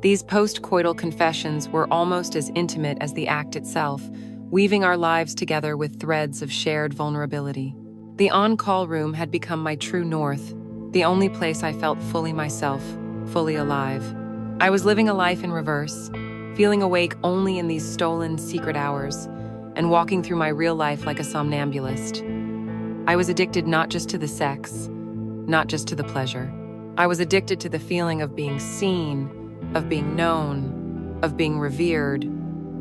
Speaker 1: These post-coital confessions were almost as intimate as the act itself, weaving our lives together with threads of shared vulnerability. The on-call room had become my true north, the only place I felt fully myself, fully alive. I was living a life in reverse, feeling awake only in these stolen, secret hours, and walking through my real life like a somnambulist. I was addicted not just to the sex, not just to the pleasure. I was addicted to the feeling of being seen, of being known, of being revered.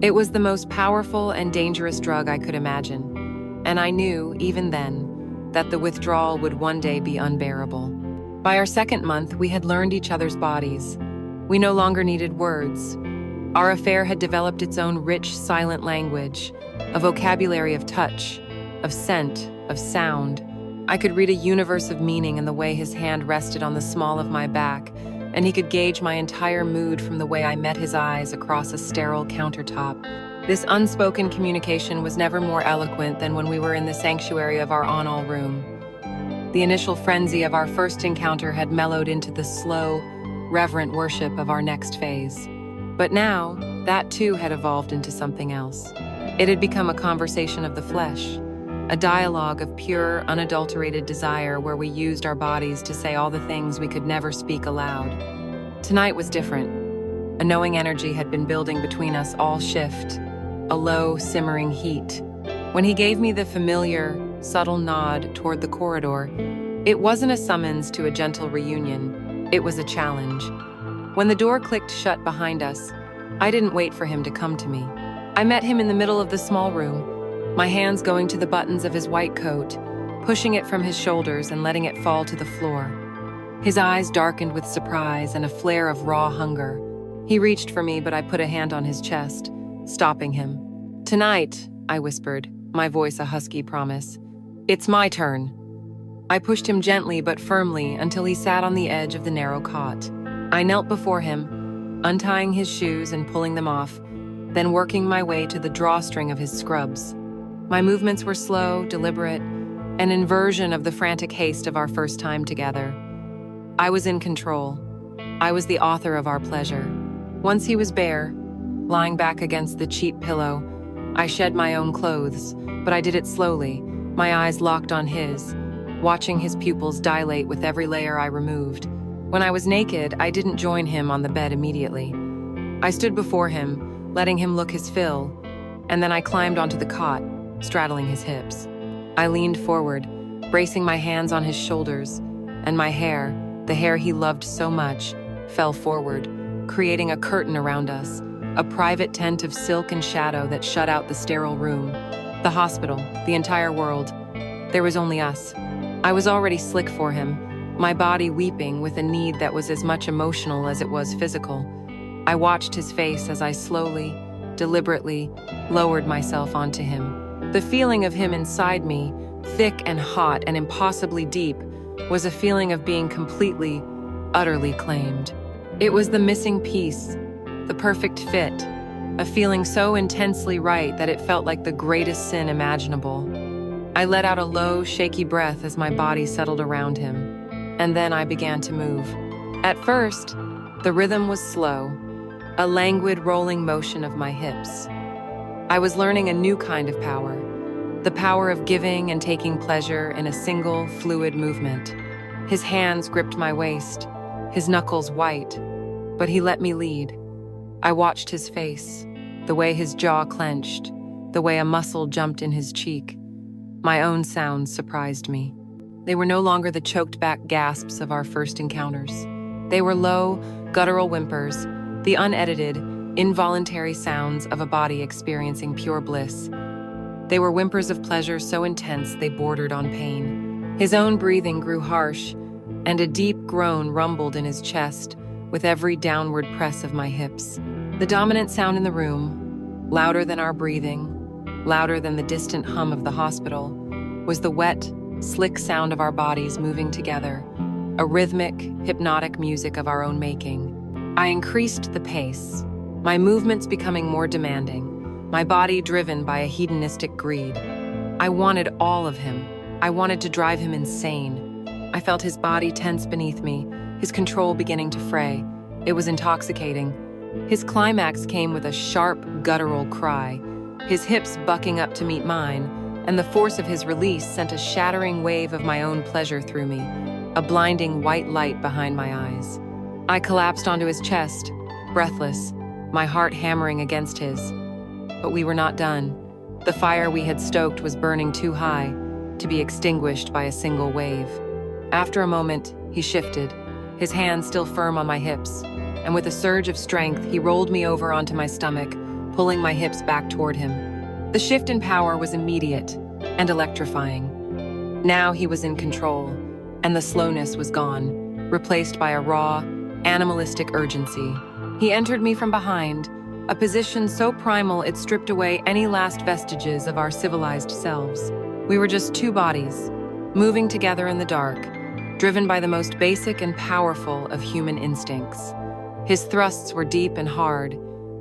Speaker 1: It was the most powerful and dangerous drug I could imagine, and I knew, even then, that the withdrawal would one day be unbearable. By our second month, we had learned each other's bodies. We no longer needed words. Our affair had developed its own rich, silent language, a vocabulary of touch, of scent, of sound. I could read a universe of meaning in the way his hand rested on the small of my back, and he could gauge my entire mood from the way I met his eyes across a sterile countertop. This unspoken communication was never more eloquent than when we were in the sanctuary of our on-all room. The initial frenzy of our first encounter had mellowed into the slow, reverent worship of our next phase. But now, that too had evolved into something else. It had become a conversation of the flesh, a dialogue of pure, unadulterated desire where we used our bodies to say all the things we could never speak aloud. Tonight was different. A knowing energy had been building between us all shift, a low, simmering heat. When he gave me the familiar, subtle nod toward the corridor, it wasn't a summons to a gentle reunion, it was a challenge. When the door clicked shut behind us, I didn't wait for him to come to me. I met him in the middle of the small room, my hands going to the buttons of his white coat, pushing it from his shoulders and letting it fall to the floor. His eyes darkened with surprise and a flare of raw hunger. He reached for me, but I put a hand on his chest, stopping him. "Tonight," I whispered, my voice a husky promise. "It's my turn." I pushed him gently but firmly until he sat on the edge of the narrow cot. I knelt before him, untying his shoes and pulling them off, then working my way to the drawstring of his scrubs. My movements were slow, deliberate, an inversion of the frantic haste of our first time together. I was in control. I was the author of our pleasure. Once he was bare, lying back against the cheap pillow, I shed my own clothes, but I did it slowly, my eyes locked on his, watching his pupils dilate with every layer I removed. When I was naked, I didn't join him on the bed immediately. I stood before him, letting him look his fill, and then I climbed onto the cot, straddling his hips. I leaned forward, bracing my hands on his shoulders, and my hair, the hair he loved so much, fell forward, creating a curtain around us, a private tent of silk and shadow that shut out the sterile room, the hospital, the entire world. There was only us. I was already slick for him, my body weeping with a need that was as much emotional as it was physical. I watched his face as I slowly, deliberately, lowered myself onto him. The feeling of him inside me, thick and hot and impossibly deep, was a feeling of being completely, utterly claimed. It was the missing piece, the perfect fit, a feeling so intensely right that it felt like the greatest sin imaginable. I let out a low, shaky breath as my body settled around him. And then I began to move. At first, the rhythm was slow, a languid rolling motion of my hips. I was learning a new kind of power, the power of giving and taking pleasure in a single, fluid movement. His hands gripped my waist, his knuckles white, but he let me lead. I watched his face, the way his jaw clenched, the way a muscle jumped in his cheek. My own sounds surprised me. They were no longer the choked-back gasps of our first encounters. They were low, guttural whimpers, the unedited, involuntary sounds of a body experiencing pure bliss. They were whimpers of pleasure so intense they bordered on pain. His own breathing grew harsh, and a deep groan rumbled in his chest with every downward press of my hips. The dominant sound in the room, louder than our breathing, louder than the distant hum of the hospital, was the wet, slick sound of our bodies moving together, a rhythmic, hypnotic music of our own making. I increased the pace, my movements becoming more demanding, my body driven by a hedonistic greed. I wanted all of him. I wanted to drive him insane. I felt his body tense beneath me, his control beginning to fray. It was intoxicating. His climax came with a sharp, guttural cry, his hips bucking up to meet mine, and the force of his release sent a shattering wave of my own pleasure through me, a blinding white light behind my eyes. I collapsed onto his chest, breathless, my heart hammering against his. But we were not done. The fire we had stoked was burning too high to be extinguished by a single wave. After a moment, he shifted, his hands still firm on my hips, and with a surge of strength, he rolled me over onto my stomach, pulling my hips back toward him. The shift in power was immediate and electrifying. Now he was in control, and the slowness was gone, replaced by a raw, animalistic urgency. He entered me from behind, a position so primal it stripped away any last vestiges of our civilized selves. We were just two bodies, moving together in the dark, driven by the most basic and powerful of human instincts. His thrusts were deep and hard,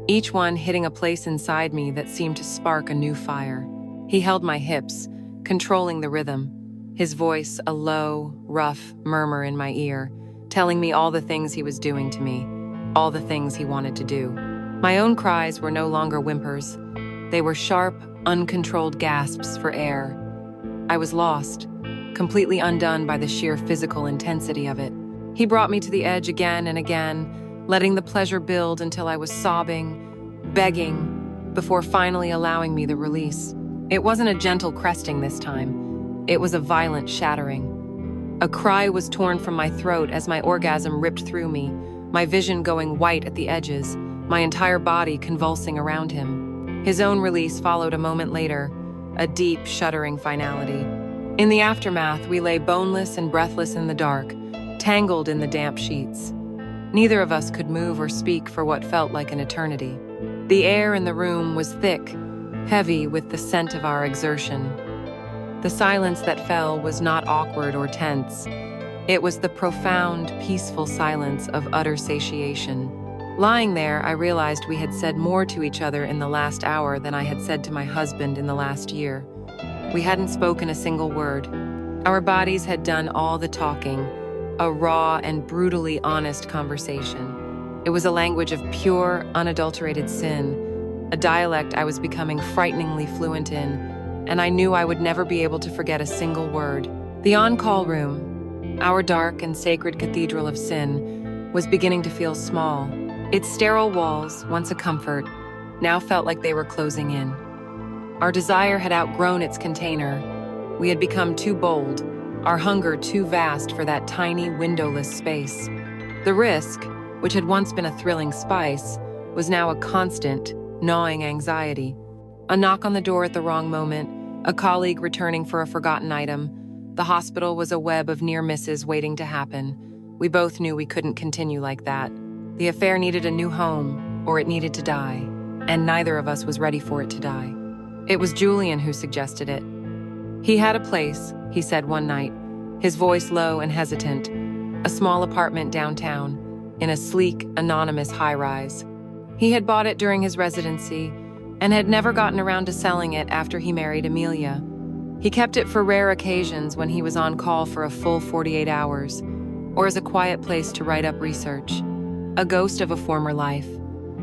Speaker 1: each one hitting a place inside me that seemed to spark a new fire. He held my hips, controlling the rhythm, his voice a low, rough murmur in my ear, telling me all the things he was doing to me, all the things he wanted to do. My own cries were no longer whimpers. They were sharp, uncontrolled gasps for air. I was lost, completely undone by the sheer physical intensity of it. He brought me to the edge again and again, letting the pleasure build until I was sobbing, begging, before finally allowing me the release. It wasn't a gentle cresting this time. It was a violent shattering. A cry was torn from my throat as my orgasm ripped through me, my vision going white at the edges, my entire body convulsing around him. His own release followed a moment later, a deep, shuddering finality. In the aftermath, we lay boneless and breathless in the dark, tangled in the damp sheets. Neither of us could move or speak for what felt like an eternity. The air in the room was thick, heavy with the scent of our exertion. The silence that fell was not awkward or tense. It was the profound, peaceful silence of utter satiation. Lying there, I realized we had said more to each other in the last hour than I had said to my husband in the last year. We hadn't spoken a single word. Our bodies had done all the talking, a raw and brutally honest conversation. It was a language of pure, unadulterated sin, a dialect I was becoming frighteningly fluent in, and I knew I would never be able to forget a single word. The on-call room, our dark and sacred cathedral of sin, was beginning to feel small. Its sterile walls, once a comfort, now felt like they were closing in. Our desire had outgrown its container. We had become too bold, our hunger too vast for that tiny, windowless space. The risk, which had once been a thrilling spice, was now a constant, gnawing anxiety. A knock on the door at the wrong moment, a colleague returning for a forgotten item. The hospital was a web of near misses waiting to happen. We both knew we couldn't continue like that. The affair needed a new home, or it needed to die, and neither of us was ready for it to die. It was Julian who suggested it. He had a place, he said one night, his voice low and hesitant, a small apartment downtown, in a sleek, anonymous high-rise. He had bought it during his residency and had never gotten around to selling it after he married Amelia. He kept it for rare occasions when he was on call for a full 48 hours, or as a quiet place to write up research. A ghost of a former life.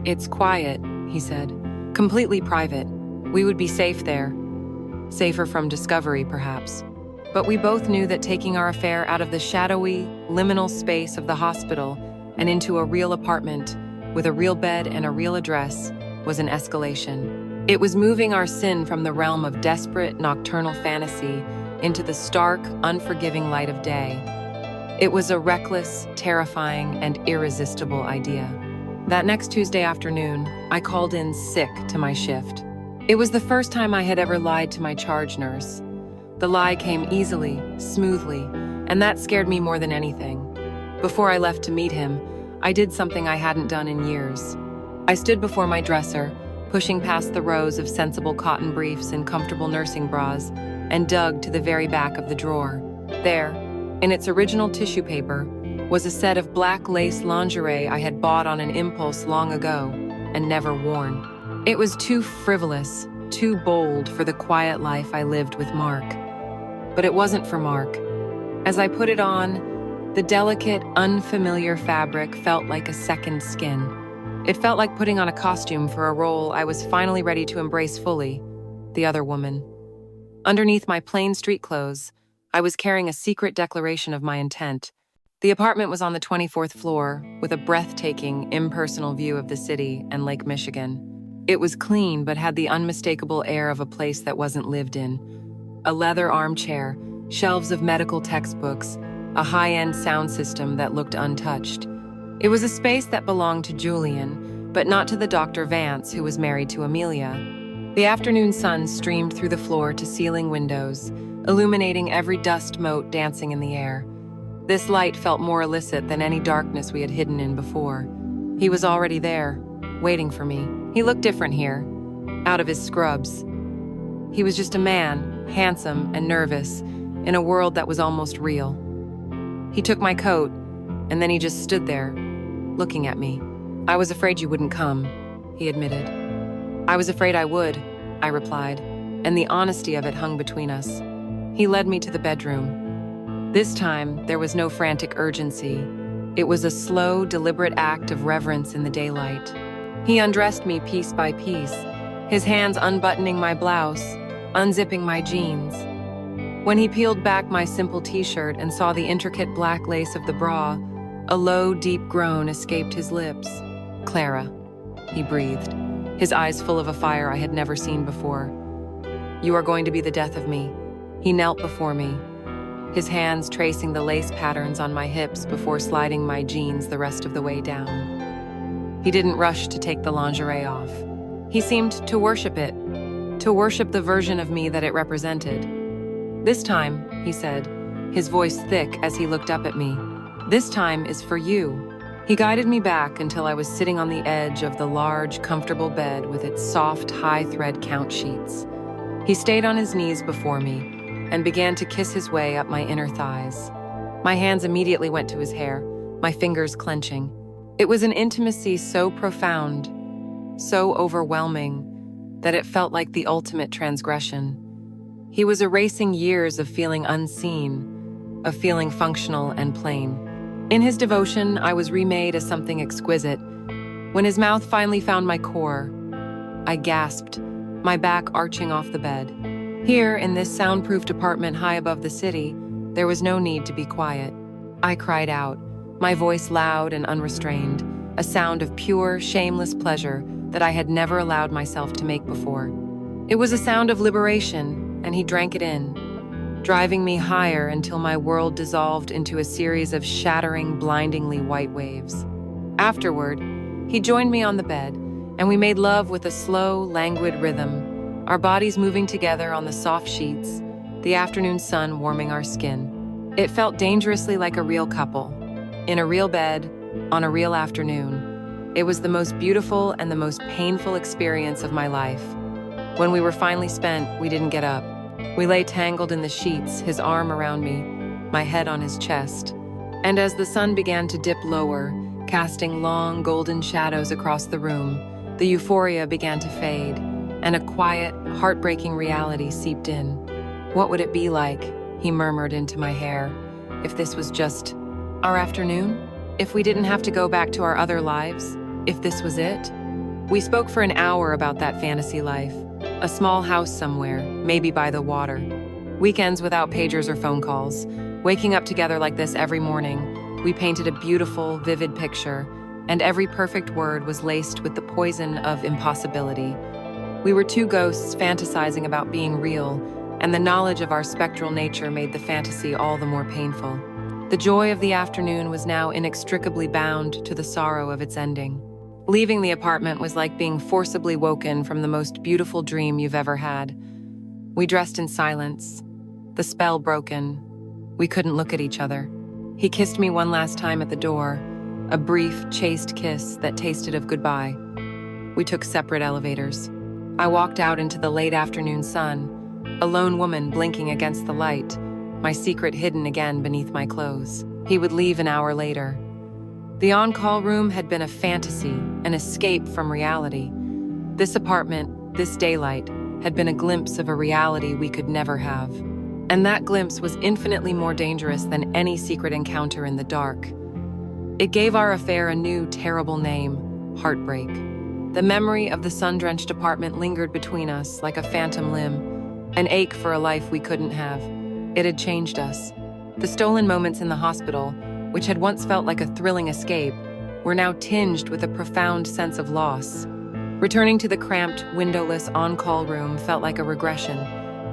Speaker 1: It's quiet, he said, completely private. We would be safe there. Safer from discovery, perhaps. But we both knew that taking our affair out of the shadowy, liminal space of the hospital and into a real apartment, with a real bed and a real address, was an escalation. It was moving our sin from the realm of desperate, nocturnal fantasy into the stark, unforgiving light of day. It was a reckless, terrifying, and irresistible idea. That next Tuesday afternoon, I called in sick to my shift. It was the first time I had ever lied to my charge nurse. The lie came easily, smoothly, and that scared me more than anything. Before I left to meet him, I did something I hadn't done in years. I stood before my dresser, pushing past the rows of sensible cotton briefs and comfortable nursing bras, and dug to the very back of the drawer. There, in its original tissue paper, was a set of black lace lingerie I had bought on an impulse long ago and never worn. It was too frivolous, too bold for the quiet life I lived with Mark. But it wasn't for Mark. As I put it on, the delicate, unfamiliar fabric felt like a second skin. It felt like putting on a costume for a role I was finally ready to embrace fully, the other woman. Underneath my plain street clothes, I was carrying a secret declaration of my intent. The apartment was on the 24th floor, with a breathtaking, impersonal view of the city and Lake Michigan. It was clean, but had the unmistakable air of a place that wasn't lived in. A leather armchair, shelves of medical textbooks, a high-end sound system that looked untouched. It was a space that belonged to Julian, but not to the Dr. Vance who was married to Amelia. The afternoon sun streamed through the floor-to-ceiling windows, illuminating every dust mote dancing in the air. This light felt more illicit than any darkness we had hidden in before. He was already there, waiting for me. He looked different here, out of his scrubs. He was just a man, handsome and nervous, in a world that was almost real. He took my coat, and then he just stood there, looking at me. "I was afraid you wouldn't come," he admitted. "I was afraid I would," I replied, and the honesty of it hung between us. He led me to the bedroom. This time, there was no frantic urgency, It was a slow, deliberate act of reverence in the daylight. He undressed me piece by piece, his hands unbuttoning my blouse, unzipping my jeans. When he peeled back my simple t-shirt and saw the intricate black lace of the bra, a low, deep groan escaped his lips. "Clara," he breathed, his eyes full of a fire I had never seen before. "You are going to be the death of me." He knelt before me, his hands tracing the lace patterns on my hips before sliding my jeans the rest of the way down. He didn't rush to take the lingerie off. He seemed to worship it, to worship the version of me that it represented. "This time," he said, his voice thick as he looked up at me, "this time is for you." He guided me back until I was sitting on the edge of the large, comfortable bed with its soft, high-thread count sheets. He stayed on his knees before me and began to kiss his way up my inner thighs. My hands immediately went to his hair, my fingers clenching. It was an intimacy so profound, so overwhelming, that it felt like the ultimate transgression. He was erasing years of feeling unseen, of feeling functional and plain. In his devotion, I was remade as something exquisite. When his mouth finally found my core, I gasped, my back arching off the bed. Here, in this soundproofed apartment high above the city, there was no need to be quiet. I cried out, my voice loud and unrestrained, a sound of pure, shameless pleasure that I had never allowed myself to make before. It was a sound of liberation, and he drank it in, driving me higher until my world dissolved into a series of shattering, blindingly white waves. Afterward, he joined me on the bed, and we made love with a slow, languid rhythm, our bodies moving together on the soft sheets, the afternoon sun warming our skin. It felt dangerously like a real couple, in a real bed, on a real afternoon. It was the most beautiful and the most painful experience of my life. When we were finally spent, we didn't get up. We lay tangled in the sheets, his arm around me, my head on his chest. And as the sun began to dip lower, casting long golden shadows across the room, the euphoria began to fade, and a quiet, heartbreaking reality seeped in. What would it be like, he murmured into my hair, if this was just our afternoon? If we didn't have to go back to our other lives? If this was it? We spoke for an hour about that fantasy life. A small house somewhere, maybe by the water. Weekends without pagers or phone calls. Waking up together like this every morning, we painted a beautiful, vivid picture, and every perfect word was laced with the poison of impossibility. We were two ghosts fantasizing about being real, and the knowledge of our spectral nature made the fantasy all the more painful. The joy of the afternoon was now inextricably bound to the sorrow of its ending. Leaving the apartment was like being forcibly woken from the most beautiful dream you've ever had. We dressed in silence, the spell broken. We couldn't look at each other. He kissed me one last time at the door, a brief, chaste kiss that tasted of goodbye. We took separate elevators. I walked out into the late afternoon sun, a lone woman blinking against the light, my secret hidden again beneath my clothes. He would leave an hour later. The on-call room had been a fantasy, an escape from reality. This apartment, this daylight, had been a glimpse of a reality we could never have. And that glimpse was infinitely more dangerous than any secret encounter in the dark. It gave our affair a new, terrible name, heartbreak. The memory of the sun-drenched apartment lingered between us like a phantom limb, an ache for a life we couldn't have. It had changed us. The stolen moments in the hospital, which had once felt like a thrilling escape, were now tinged with a profound sense of loss. Returning to the cramped, windowless on-call room felt like a regression,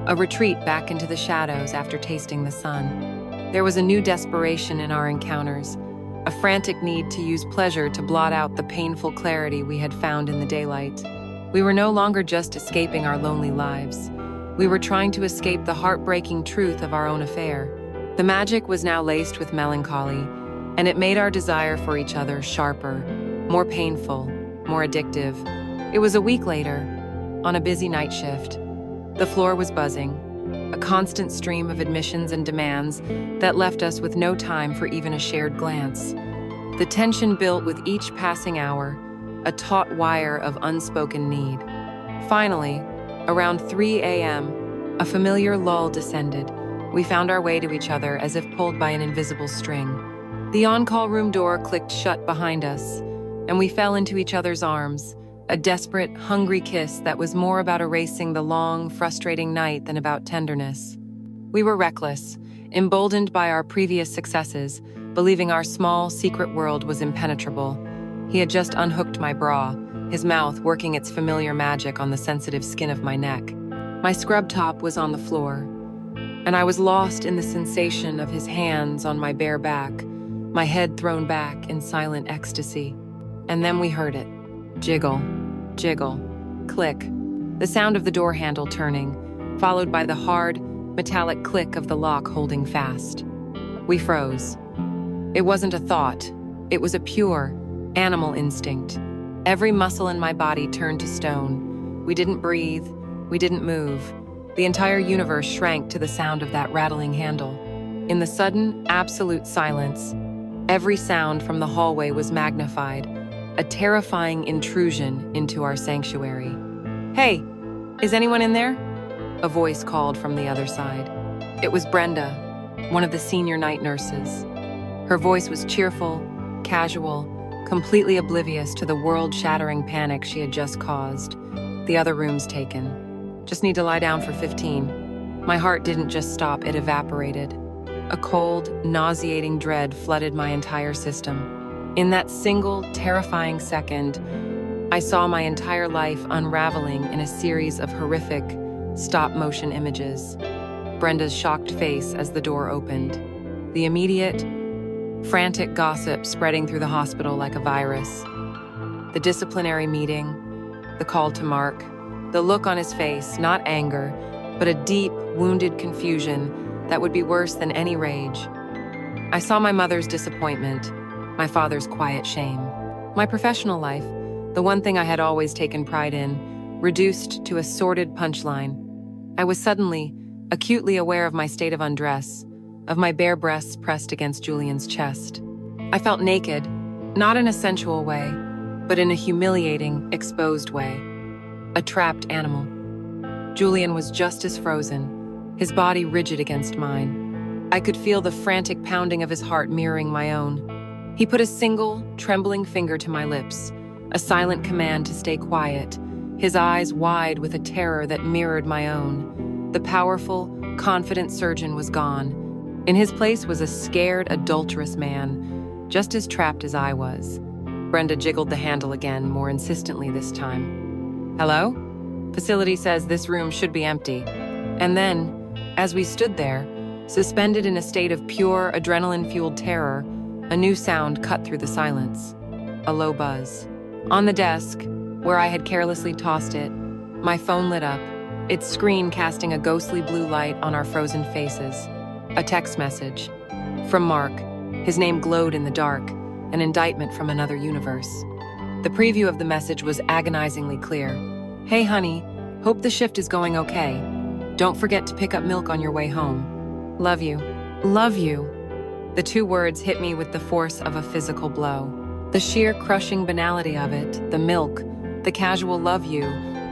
Speaker 1: a retreat back into the shadows after tasting the sun. There was a new desperation in our encounters, a frantic need to use pleasure to blot out the painful clarity we had found in the daylight. We were no longer just escaping our lonely lives. We were trying to escape the heartbreaking truth of our own affair. The magic was now laced with melancholy, and it made our desire for each other sharper, more painful, more addictive. It was a week later, on a busy night shift. The floor was buzzing, a constant stream of admissions and demands that left us with no time for even a shared glance. The tension built with each passing hour, a taut wire of unspoken need. Finally, around 3 a.m., a familiar lull descended. We found our way to each other as if pulled by an invisible string. The on-call room door clicked shut behind us, and we fell into each other's arms, a desperate, hungry kiss that was more about erasing the long, frustrating night than about tenderness. We were reckless, emboldened by our previous successes, believing our small, secret world was impenetrable. He had just unhooked my bra, his mouth working its familiar magic on the sensitive skin of my neck. My scrub top was on the floor, and I was lost in the sensation of his hands on my bare back, my head thrown back in silent ecstasy. And then we heard it. Jiggle, jiggle, click. The sound of the door handle turning, followed by the hard, metallic click of the lock holding fast. We froze. It wasn't a thought. It was a pure, animal instinct. Every muscle in my body turned to stone. We didn't breathe. We didn't move. The entire universe shrank to the sound of that rattling handle. In the sudden, absolute silence, every sound from the hallway was magnified, a terrifying intrusion into our sanctuary. "Hey, is anyone in there?" A voice called from the other side. It was Brenda, one of the senior night nurses. Her voice was cheerful, casual, completely oblivious to the world-shattering panic she had just caused. "The other room's taken. Just need to lie down for 15. My heart didn't just stop, it evaporated. A cold, nauseating dread flooded my entire system. In that single, terrifying second, I saw my entire life unraveling in a series of horrific, stop-motion images. Brenda's shocked face as the door opened. The immediate, frantic gossip spreading through the hospital like a virus. The disciplinary meeting, the call to Mark, the look on his face, not anger, but a deep, wounded confusion that would be worse than any rage. I saw my mother's disappointment, my father's quiet shame. My professional life, the one thing I had always taken pride in, reduced to a sordid punchline. I was suddenly, acutely aware of my state of undress, of my bare breasts pressed against Julian's chest. I felt naked, not in a sensual way, but in a humiliating, exposed way. A trapped animal. Julian was just as frozen, his body rigid against mine. I could feel the frantic pounding of his heart mirroring my own. He put a single, trembling finger to my lips, a silent command to stay quiet, his eyes wide with a terror that mirrored my own. The powerful, confident surgeon was gone. In his place was a scared, adulterous man, just as trapped as I was. Brenda jiggled the handle again, more insistently this time. "Hello? Facility says this room should be empty." And then, as we stood there, suspended in a state of pure, adrenaline-fueled terror, a new sound cut through the silence. A low buzz. On the desk, where I had carelessly tossed it, my phone lit up, its screen casting a ghostly blue light on our frozen faces. A text message. From Mark. His name glowed in the dark, an indictment from another universe. The preview of the message was agonizingly clear. "Hey honey, hope the shift is going okay. Don't forget to pick up milk on your way home. Love you. Love you." The two words hit me with the force of a physical blow. The sheer crushing banality of it, the milk, the casual "love you,"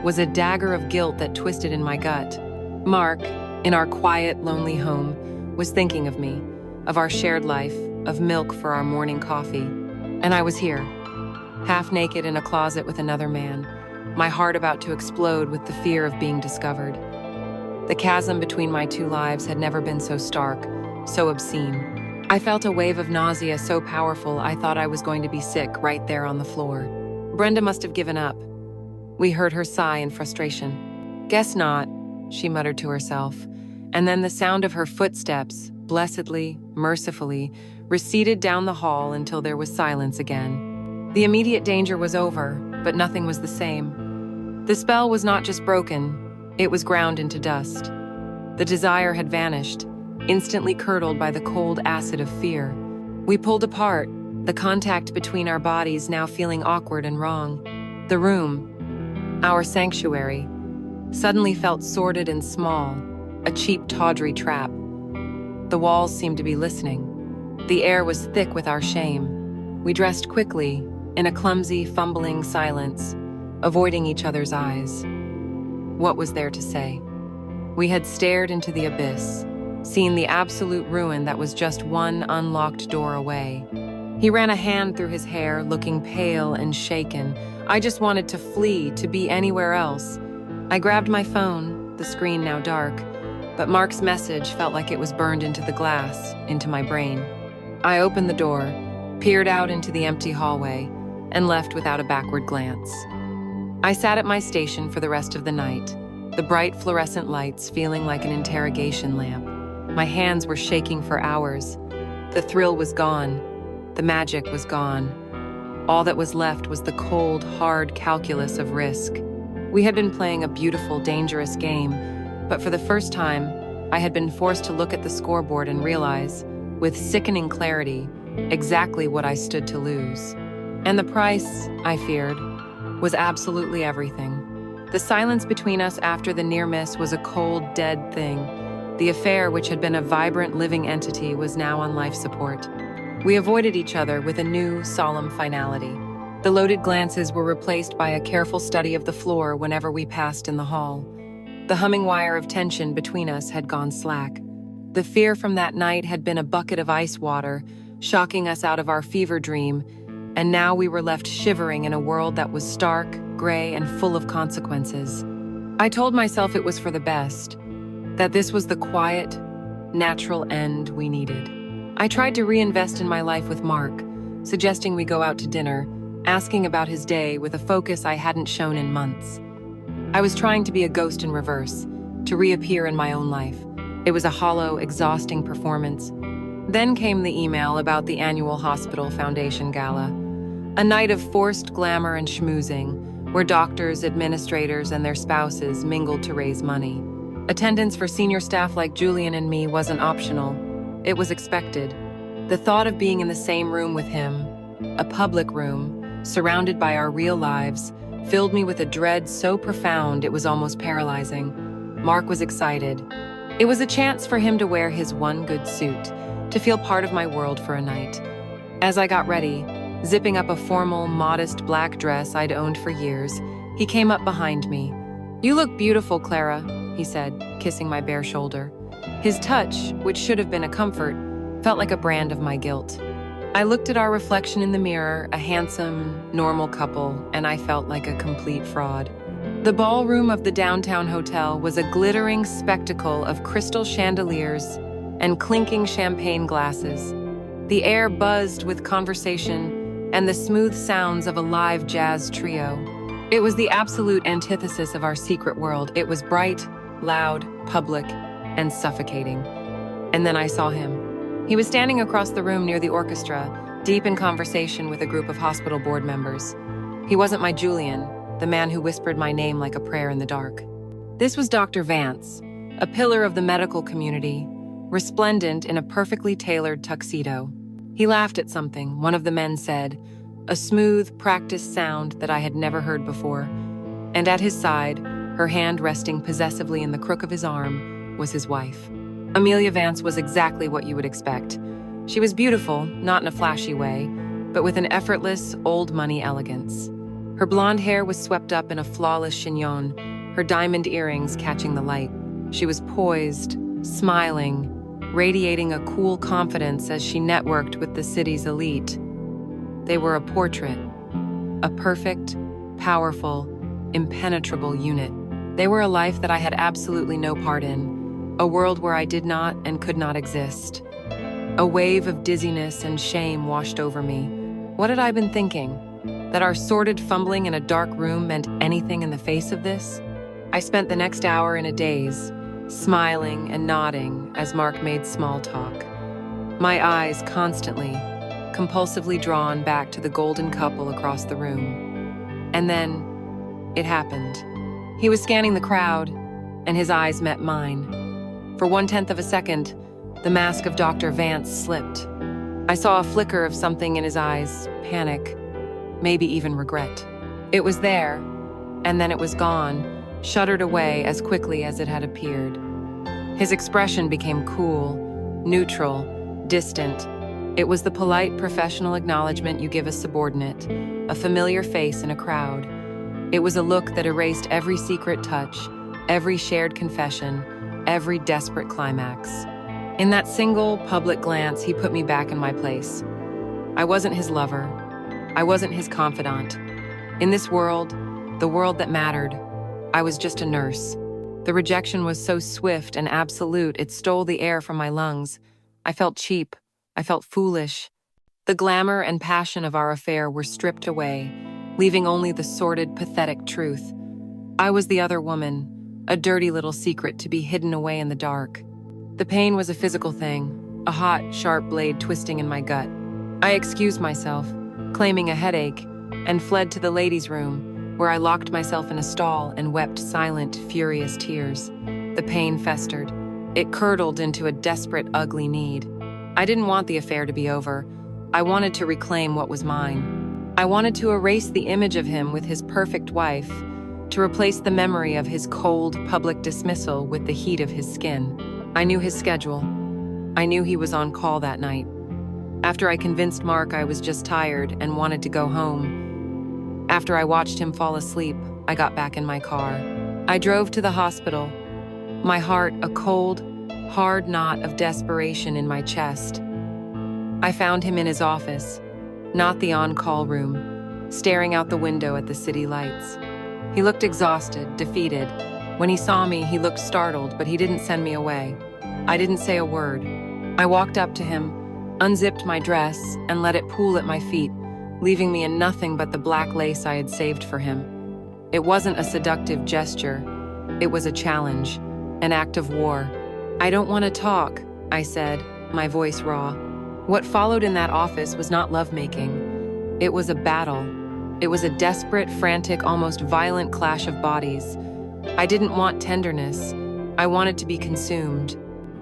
Speaker 1: was a dagger of guilt that twisted in my gut. Mark, in our quiet, lonely home, was thinking of me, of our shared life, of milk for our morning coffee. And I was here, half naked in a closet with another man, my heart about to explode with the fear of being discovered. The chasm between my two lives had never been so stark, so obscene. I felt a wave of nausea so powerful I thought I was going to be sick right there on the floor. Brenda must have given up. We heard her sigh in frustration. "Guess not," she muttered to herself, and then the sound of her footsteps, blessedly, mercifully, receded down the hall until there was silence again. The immediate danger was over, but nothing was the same. The spell was not just broken, it was ground into dust. The desire had vanished, instantly curdled by the cold acid of fear. We pulled apart, the contact between our bodies now feeling awkward and wrong. The room, our sanctuary, suddenly felt sordid and small, a cheap, tawdry trap. The walls seemed to be listening. The air was thick with our shame. We dressed quickly, in a clumsy, fumbling silence, avoiding each other's eyes. What was there to say? We had stared into the abyss, seen the absolute ruin that was just one unlocked door away. He ran a hand through his hair, looking pale and shaken. I just wanted to flee, to be anywhere else. I grabbed my phone, the screen now dark, but Mark's message felt like it was burned into the glass, into my brain. I opened the door, peered out into the empty hallway, and left without a backward glance. I sat at my station for the rest of the night, the bright fluorescent lights feeling like an interrogation lamp. My hands were shaking for hours. The thrill was gone. The magic was gone. All that was left was the cold, hard calculus of risk. We had been playing a beautiful, dangerous game, but for the first time, I had been forced to look at the scoreboard and realize, with sickening clarity, exactly what I stood to lose. And the price, I feared, was absolutely everything. The silence between us after the near miss was a cold, dead thing. The affair, which had been a vibrant, living entity, was now on life support. We avoided each other with a new, solemn finality. The loaded glances were replaced by a careful study of the floor whenever we passed in the hall. The humming wire of tension between us had gone slack. The fear from that night had been a bucket of ice water, shocking us out of our fever dream, and now we were left shivering in a world that was stark, gray, and full of consequences. I told myself it was for the best, that this was the quiet, natural end we needed. I tried to reinvest in my life with Mark, suggesting we go out to dinner, asking about his day with a focus I hadn't shown in months. I was trying to be a ghost in reverse, to reappear in my own life. It was a hollow, exhausting performance. Then came the email about the annual Hospital Foundation Gala, a night of forced glamour and schmoozing, where doctors, administrators, and their spouses mingled to raise money. Attendance for senior staff like Julian and me wasn't optional. It was expected. The thought of being in the same room with him, a public room, surrounded by our real lives, filled me with a dread so profound it was almost paralyzing. Mark was excited. It was a chance for him to wear his one good suit, to feel part of my world for a night. As I got ready, zipping up a formal, modest black dress I'd owned for years, he came up behind me. "You look beautiful, Clara," he said, kissing my bare shoulder. His touch, which should have been a comfort, felt like a brand of my guilt. I looked at our reflection in the mirror, a handsome, normal couple, and I felt like a complete fraud. The ballroom of the downtown hotel was a glittering spectacle of crystal chandeliers and clinking champagne glasses. The air buzzed with conversation and the smooth sounds of a live jazz trio. It was the absolute antithesis of our secret world. It was bright, loud, public, and suffocating. And then I saw him. He was standing across the room near the orchestra, deep in conversation with a group of hospital board members. He wasn't my Julian, the man who whispered my name like a prayer in the dark. This was Dr. Vance, a pillar of the medical community, resplendent in a perfectly tailored tuxedo. He laughed at something, one of the men said, a smooth, practiced sound that I had never heard before. And at his side, her hand resting possessively in the crook of his arm, was his wife. Amelia Vance was exactly what you would expect. She was beautiful, not in a flashy way, but with an effortless, old-money elegance. Her blonde hair was swept up in a flawless chignon, her diamond earrings catching the light. She was poised, smiling, radiating a cool confidence as she networked with the city's elite. They were a portrait, a perfect, powerful, impenetrable unit. They were a life that I had absolutely no part in, a world where I did not and could not exist. A wave of dizziness and shame washed over me. What had I been thinking? That our sordid fumbling in a dark room meant anything in the face of this? I spent the next hour in a daze, smiling and nodding as Mark made small talk. My eyes constantly, compulsively drawn back to the golden couple across the room. And then, it happened. He was scanning the crowd, and his eyes met mine. For 1/10 of a second, the mask of Dr. Vance slipped. I saw a flicker of something in his eyes, panic, maybe even regret. It was there, and then it was gone, shuttered away as quickly as it had appeared. His expression became cool, neutral, distant. It was the polite, professional acknowledgement you give a subordinate, a familiar face in a crowd. It was a look that erased every secret touch, every shared confession, every desperate climax. In that single public glance, he put me back in my place. I wasn't his lover. I wasn't his confidant. In this world, the world that mattered, I was just a nurse. The rejection was so swift and absolute, it stole the air from my lungs. I felt cheap. I felt foolish. The glamour and passion of our affair were stripped away, leaving only the sordid, pathetic truth. I was the other woman, a dirty little secret to be hidden away in the dark. The pain was a physical thing, a hot, sharp blade twisting in my gut. I excused myself, claiming a headache, and fled to the ladies' room, where I locked myself in a stall and wept silent, furious tears. The pain festered. It curdled into a desperate, ugly need. I didn't want the affair to be over. I wanted to reclaim what was mine. I wanted to erase the image of him with his perfect wife, to replace the memory of his cold, public dismissal with the heat of his skin. I knew his schedule. I knew he was on call that night. After I convinced Mark I was just tired and wanted to go home, after I watched him fall asleep, I got back in my car. I drove to the hospital, my heart a cold, hard knot of desperation in my chest. I found him in his office, not the on-call room, staring out the window at the city lights. He looked exhausted, defeated. When he saw me, he looked startled, but he didn't send me away. I didn't say a word. I walked up to him, unzipped my dress, and let it pool at my feet, leaving me in nothing but the black lace I had saved for him. It wasn't a seductive gesture. It was a challenge, an act of war. "I don't want to talk," I said, my voice raw. What followed in that office was not lovemaking. It was a battle. It was a desperate, frantic, almost violent clash of bodies. I didn't want tenderness. I wanted to be consumed.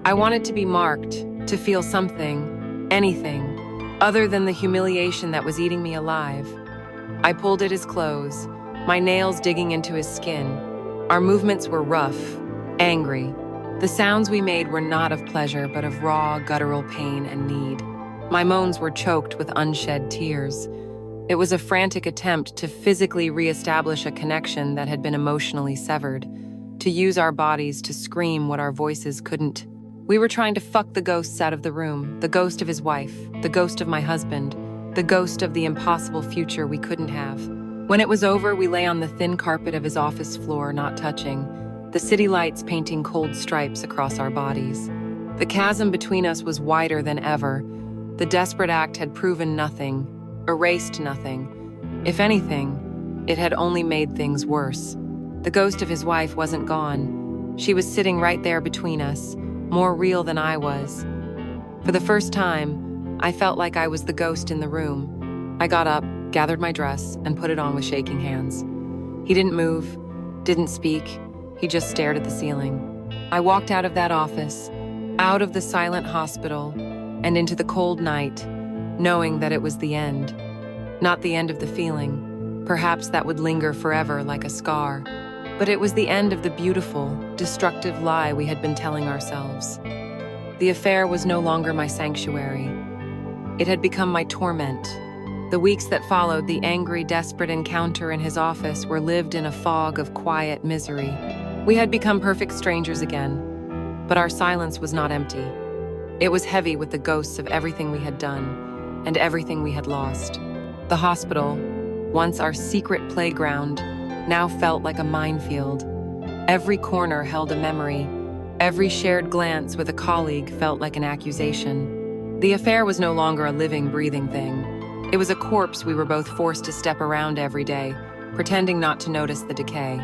Speaker 1: I wanted to be marked, to feel something, anything, other than the humiliation that was eating me alive. I pulled at his clothes, my nails digging into his skin. Our movements were rough, angry. The sounds we made were not of pleasure, but of raw, guttural pain and need. My moans were choked with unshed tears. It was a frantic attempt to physically reestablish a connection that had been emotionally severed, to use our bodies to scream what our voices couldn't. We were trying to fuck the ghosts out of the room, the ghost of his wife, the ghost of my husband, the ghost of the impossible future we couldn't have. When it was over, we lay on the thin carpet of his office floor, not touching, the city lights painting cold stripes across our bodies. The chasm between us was wider than ever. The desperate act had proven nothing, erased nothing. If anything, it had only made things worse. The ghost of his wife wasn't gone. She was sitting right there between us, more real than I was. For the first time, I felt like I was the ghost in the room. I got up, gathered my dress, and put it on with shaking hands. He didn't move, didn't speak. He just stared at the ceiling. I walked out of that office, out of the silent hospital, and into the cold night, knowing that it was the end. Not the end of the feeling. Perhaps that would linger forever like a scar. But it was the end of the beautiful, destructive lie we had been telling ourselves. The affair was no longer my sanctuary. It had become my torment. The weeks that followed the angry, desperate encounter in his office were lived in a fog of quiet misery. We had become perfect strangers again, but our silence was not empty. It was heavy with the ghosts of everything we had done and everything we had lost. The hospital, once our secret playground, now felt like a minefield. Every corner held a memory. Every shared glance with a colleague felt like an accusation. The affair was no longer a living, breathing thing. It was a corpse we were both forced to step around every day, pretending not to notice the decay.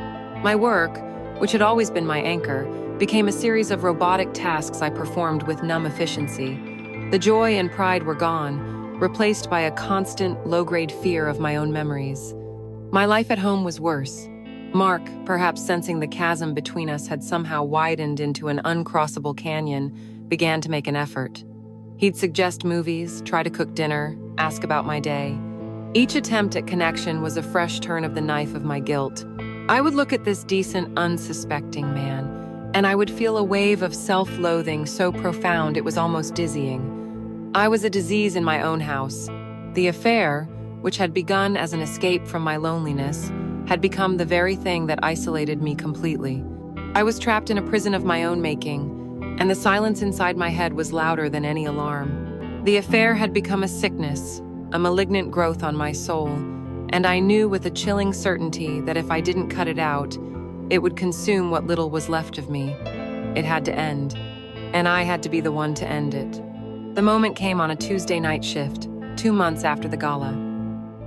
Speaker 1: My work, which had always been my anchor, became a series of robotic tasks I performed with numb efficiency. The joy and pride were gone, replaced by a constant, low-grade fear of my own memories. My life at home was worse. Mark, perhaps sensing the chasm between us had somehow widened into an uncrossable canyon, began to make an effort. He'd suggest movies, try to cook dinner, ask about my day. Each attempt at connection was a fresh turn of the knife of my guilt. I would look at this decent, unsuspecting man, and I would feel a wave of self-loathing so profound it was almost dizzying. I was a disease in my own house. The affair, which had begun as an escape from my loneliness, had become the very thing that isolated me completely. I was trapped in a prison of my own making, and the silence inside my head was louder than any alarm. The affair had become a sickness, a malignant growth on my soul, and I knew with a chilling certainty that if I didn't cut it out, it would consume what little was left of me. It had to end, and I had to be the one to end it. The moment came on a Tuesday night shift, 2 months after the gala.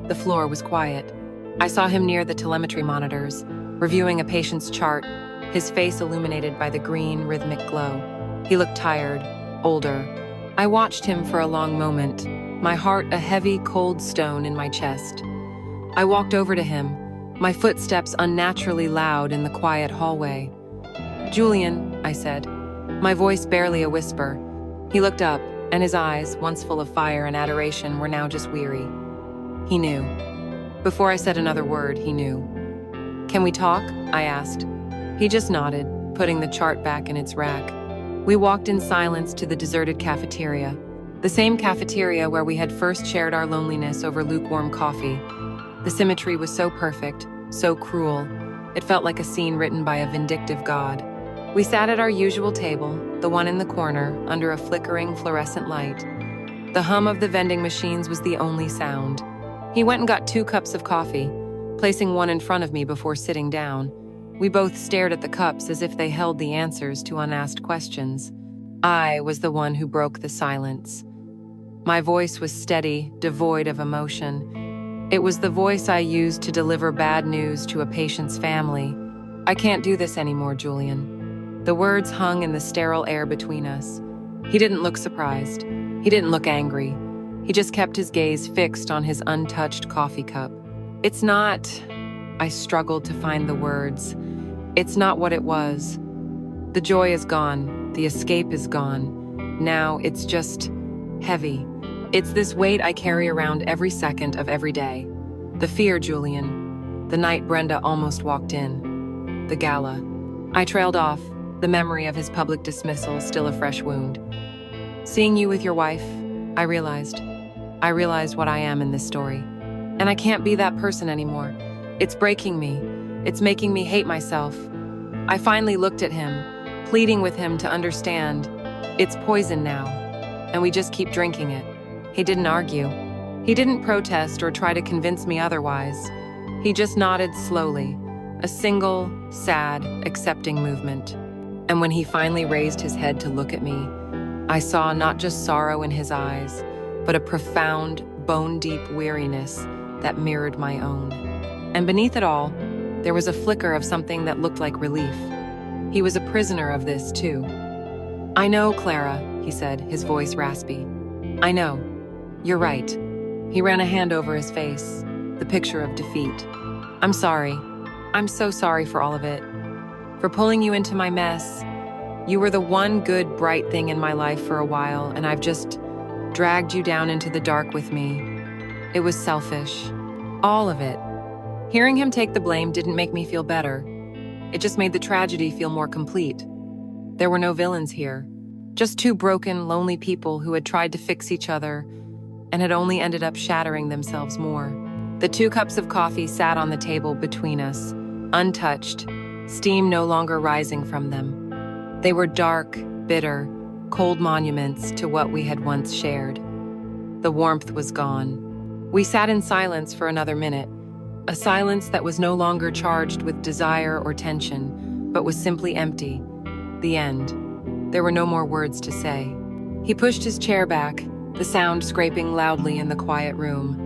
Speaker 1: The floor was quiet. I saw him near the telemetry monitors, reviewing a patient's chart, his face illuminated by the green, rhythmic glow. He looked tired, older. I watched him for a long moment, my heart a heavy, cold stone in my chest. I walked over to him, my footsteps unnaturally loud in the quiet hallway. "Julian," I said, my voice barely a whisper. He looked up, and his eyes, once full of fire and adoration, were now just weary. He knew. Before I said another word, he knew. "Can we talk?" I asked. He just nodded, putting the chart back in its rack. We walked in silence to the deserted cafeteria, the same cafeteria where we had first shared our loneliness over lukewarm coffee. The symmetry was so perfect, so cruel. It felt like a scene written by a vindictive god. We sat at our usual table, the one in the corner, under a flickering fluorescent light. The hum of the vending machines was the only sound. He went and got 2 cups of coffee, placing one in front of me before sitting down. We both stared at the cups as if they held the answers to unasked questions. I was the one who broke the silence. My voice was steady, devoid of emotion. It was the voice I used to deliver bad news to a patient's family. "I can't do this anymore, Julian." The words hung in the sterile air between us. He didn't look surprised. He didn't look angry. He just kept his gaze fixed on his untouched coffee cup. "It's not..." I struggled to find the words. "It's not what it was. The joy is gone. The escape is gone. Now it's just heavy. It's this weight I carry around every second of every day. The fear, Julian. The night Brenda almost walked in. The gala." I trailed off, the memory of his public dismissal still a fresh wound. "Seeing you with your wife, I realized what I am in this story. And I can't be that person anymore. It's breaking me. It's making me hate myself." I finally looked at him, pleading with him to understand. "It's poison now, and we just keep drinking it." He didn't argue. He didn't protest or try to convince me otherwise. He just nodded slowly, a single, sad, accepting movement. And when he finally raised his head to look at me, I saw not just sorrow in his eyes, but a profound, bone-deep weariness that mirrored my own. And beneath it all, there was a flicker of something that looked like relief. He was a prisoner of this, too. "I know, Clara," he said, his voice raspy. "I know. You're right." He ran a hand over his face, the picture of defeat. "I'm sorry. I'm so sorry for all of it. For pulling you into my mess. You were the one good, bright thing in my life for a while, and I've just dragged you down into the dark with me. It was selfish. All of it." Hearing him take the blame didn't make me feel better. It just made the tragedy feel more complete. There were no villains here. Just 2 broken, lonely people who had tried to fix each other and had only ended up shattering themselves more. The 2 cups of coffee sat on the table between us, untouched, steam no longer rising from them. They were dark, bitter, cold monuments to what we had once shared. The warmth was gone. We sat in silence for another minute, a silence that was no longer charged with desire or tension, but was simply empty. The end. There were no more words to say. He pushed his chair back, the sound scraping loudly in the quiet room.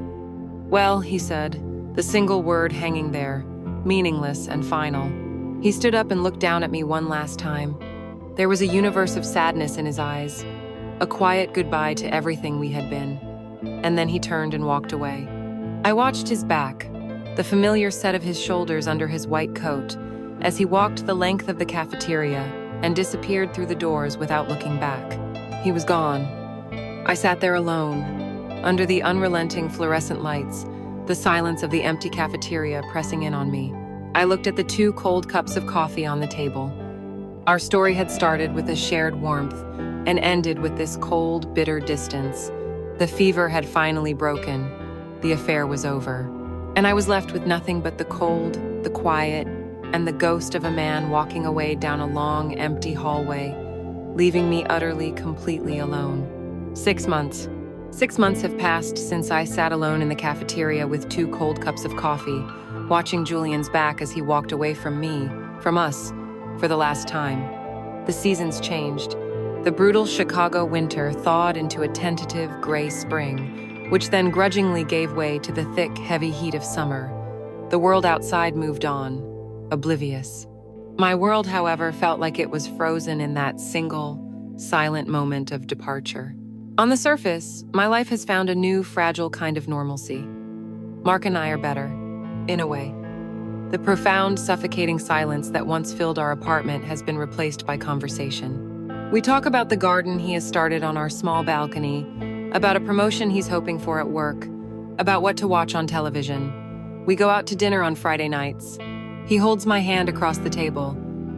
Speaker 1: "Well," he said, the single word hanging there, meaningless and final. He stood up and looked down at me one last time. There was a universe of sadness in his eyes, a quiet goodbye to everything we had been. And then he turned and walked away. I watched his back, the familiar set of his shoulders under his white coat, as he walked the length of the cafeteria and disappeared through the doors without looking back. He was gone. I sat there alone, under the unrelenting fluorescent lights, the silence of the empty cafeteria pressing in on me. I looked at the 2 cold cups of coffee on the table. Our story had started with a shared warmth and ended with this cold, bitter distance. The fever had finally broken. The affair was over. And I was left with nothing but the cold, the quiet, and the ghost of a man walking away down a long, empty hallway. leaving me utterly, completely alone. 6 months. 6 months have passed since I sat alone in the cafeteria with 2 cold cups of coffee, watching Julian's back as he walked away from me, from us, for the last time. The seasons changed. The brutal Chicago winter thawed into a tentative gray spring, which then grudgingly gave way to the thick, heavy heat of summer. The world outside moved on, oblivious. My world, however, felt like it was frozen in that single, silent moment of departure. On the surface, my life has found a new, fragile kind of normalcy. Mark and I are better, in a way. The profound, suffocating silence that once filled our apartment has been replaced by conversation. We talk about the garden he has started on our small balcony, about a promotion he's hoping for at work, about what to watch on television. We go out to dinner on Friday nights. He holds my hand across the table.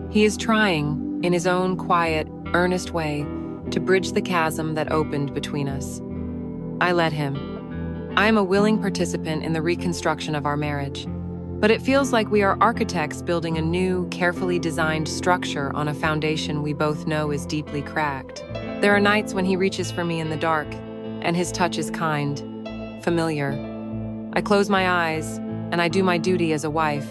Speaker 1: He is trying, in his own quiet, earnest way, to bridge the chasm that opened between us. I let him. I am a willing participant in the reconstruction of our marriage, but it feels like we are architects building a new, carefully designed structure on a foundation we both know is deeply cracked. There are nights when he reaches for me in the dark, and his touch is kind, familiar. I close my eyes, and I do my duty as a wife,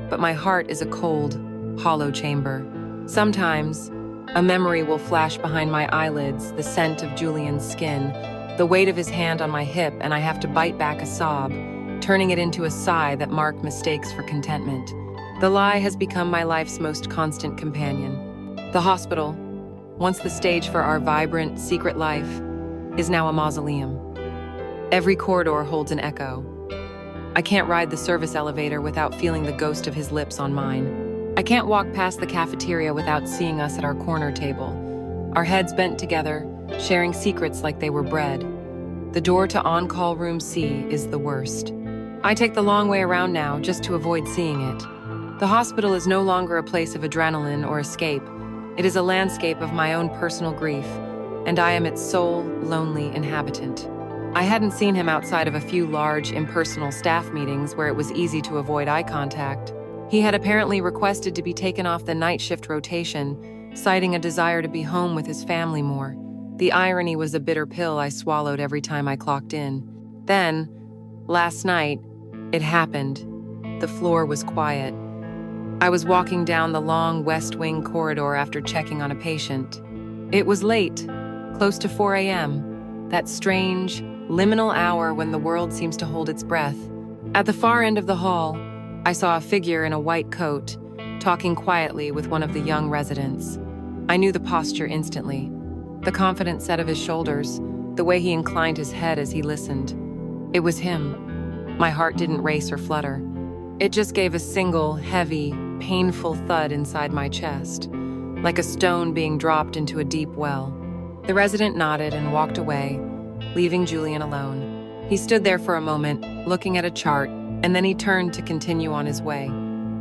Speaker 1: but my heart is a cold, hollow chamber. Sometimes, a memory will flash behind my eyelids, the scent of Julian's skin, the weight of his hand on my hip, and I have to bite back a sob, turning it into a sigh that Mark mistakes for contentment. The lie has become my life's most constant companion. The hospital, once the stage for our vibrant, secret life, is now a mausoleum. Every corridor holds an echo. I can't ride the service elevator without feeling the ghost of his lips on mine. I can't walk past the cafeteria without seeing us at our corner table, our heads bent together, sharing secrets like they were bread. The door to on-call room C is the worst. I take the long way around now just to avoid seeing it. The hospital is no longer a place of adrenaline or escape. It is a landscape of my own personal grief, and I am its sole, lonely inhabitant. I hadn't seen him outside of a few large, impersonal staff meetings where it was easy to avoid eye contact. He had apparently requested to be taken off the night shift rotation, citing a desire to be home with his family more. The irony was a bitter pill I swallowed every time I clocked in. Then, last night, it happened. The floor was quiet. I was walking down the long West Wing corridor after checking on a patient. It was late, close to 4 a.m., that strange, liminal hour when the world seems to hold its breath. At the far end of the hall, I saw a figure in a white coat, talking quietly with one of the young residents. I knew the posture instantly. The confident set of his shoulders, the way he inclined his head as he listened. It was him. My heart didn't race or flutter. It just gave a single, heavy, painful thud inside my chest, like a stone being dropped into a deep well. The resident nodded and walked away, leaving Julian alone. He stood there for a moment, looking at a chart, and then he turned to continue on his way.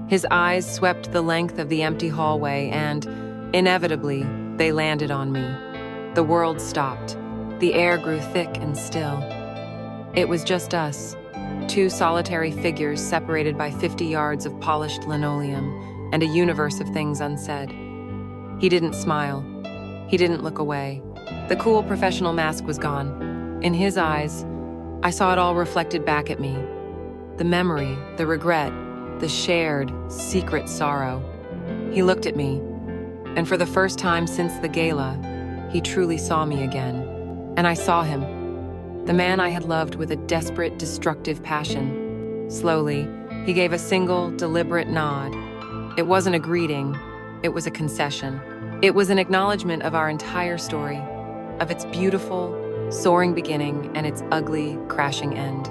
Speaker 1: His eyes swept the length of the empty hallway and, inevitably, they landed on me. The world stopped. The air grew thick and still. It was just us, 2 solitary figures separated by 50 yards of polished linoleum and a universe of things unsaid. He didn't smile. He didn't look away. The cool professional mask was gone. In his eyes, I saw it all reflected back at me. The memory, the regret, the shared, secret sorrow. He looked at me, and for the first time since the gala, he truly saw me again. And I saw him, the man I had loved with a desperate, destructive passion. Slowly, he gave a single, deliberate nod. It wasn't a greeting, it was a concession. It was an acknowledgement of our entire story, of its beautiful, soaring beginning and its ugly, crashing end.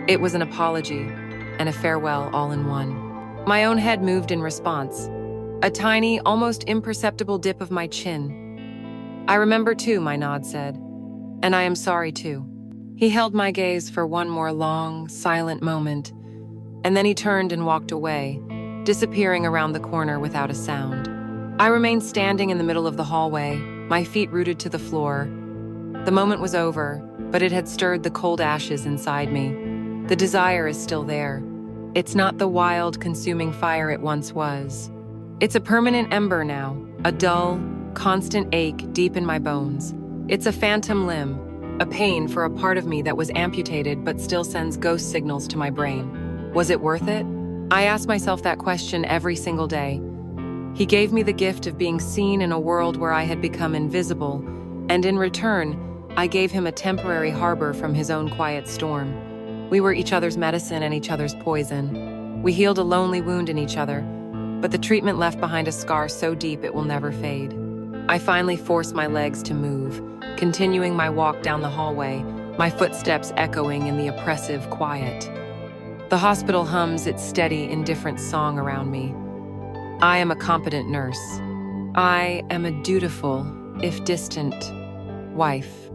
Speaker 1: It was an apology and a farewell all in one. My own head moved in response, a tiny, almost imperceptible dip of my chin. I remember too, my nod said, and I am sorry too. He held my gaze for one more long, silent moment, and then he turned and walked away, disappearing around the corner without a sound. I remained standing in the middle of the hallway, my feet rooted to the floor. The moment was over, but it had stirred the cold ashes inside me. The desire is still there. It's not the wild, consuming fire it once was. It's a permanent ember now, a dull, constant ache deep in my bones. It's a phantom limb, a pain for a part of me that was amputated but still sends ghost signals to my brain. Was it worth it? I ask myself that question every single day. He gave me the gift of being seen in a world where I had become invisible, and in return, I gave him a temporary harbor from his own quiet storm. We were each other's medicine and each other's poison. We healed a lonely wound in each other, but the treatment left behind a scar so deep it will never fade. I finally force my legs to move, continuing my walk down the hallway, my footsteps echoing in the oppressive quiet. The hospital hums its steady, indifferent song around me. I am a competent nurse. I am a dutiful, if distant, wife.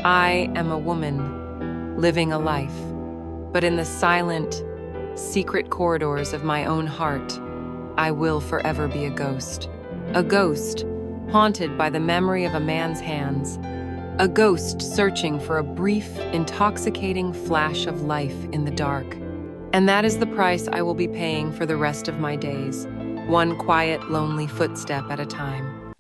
Speaker 1: I am a woman, living a life. But in the silent, secret corridors of my own heart, I will forever be a ghost. A ghost, haunted by the memory of a man's hands. A ghost searching for a brief, intoxicating flash of life in the dark. And that is the price I will be paying for the rest of my days, one quiet, lonely footstep at a time.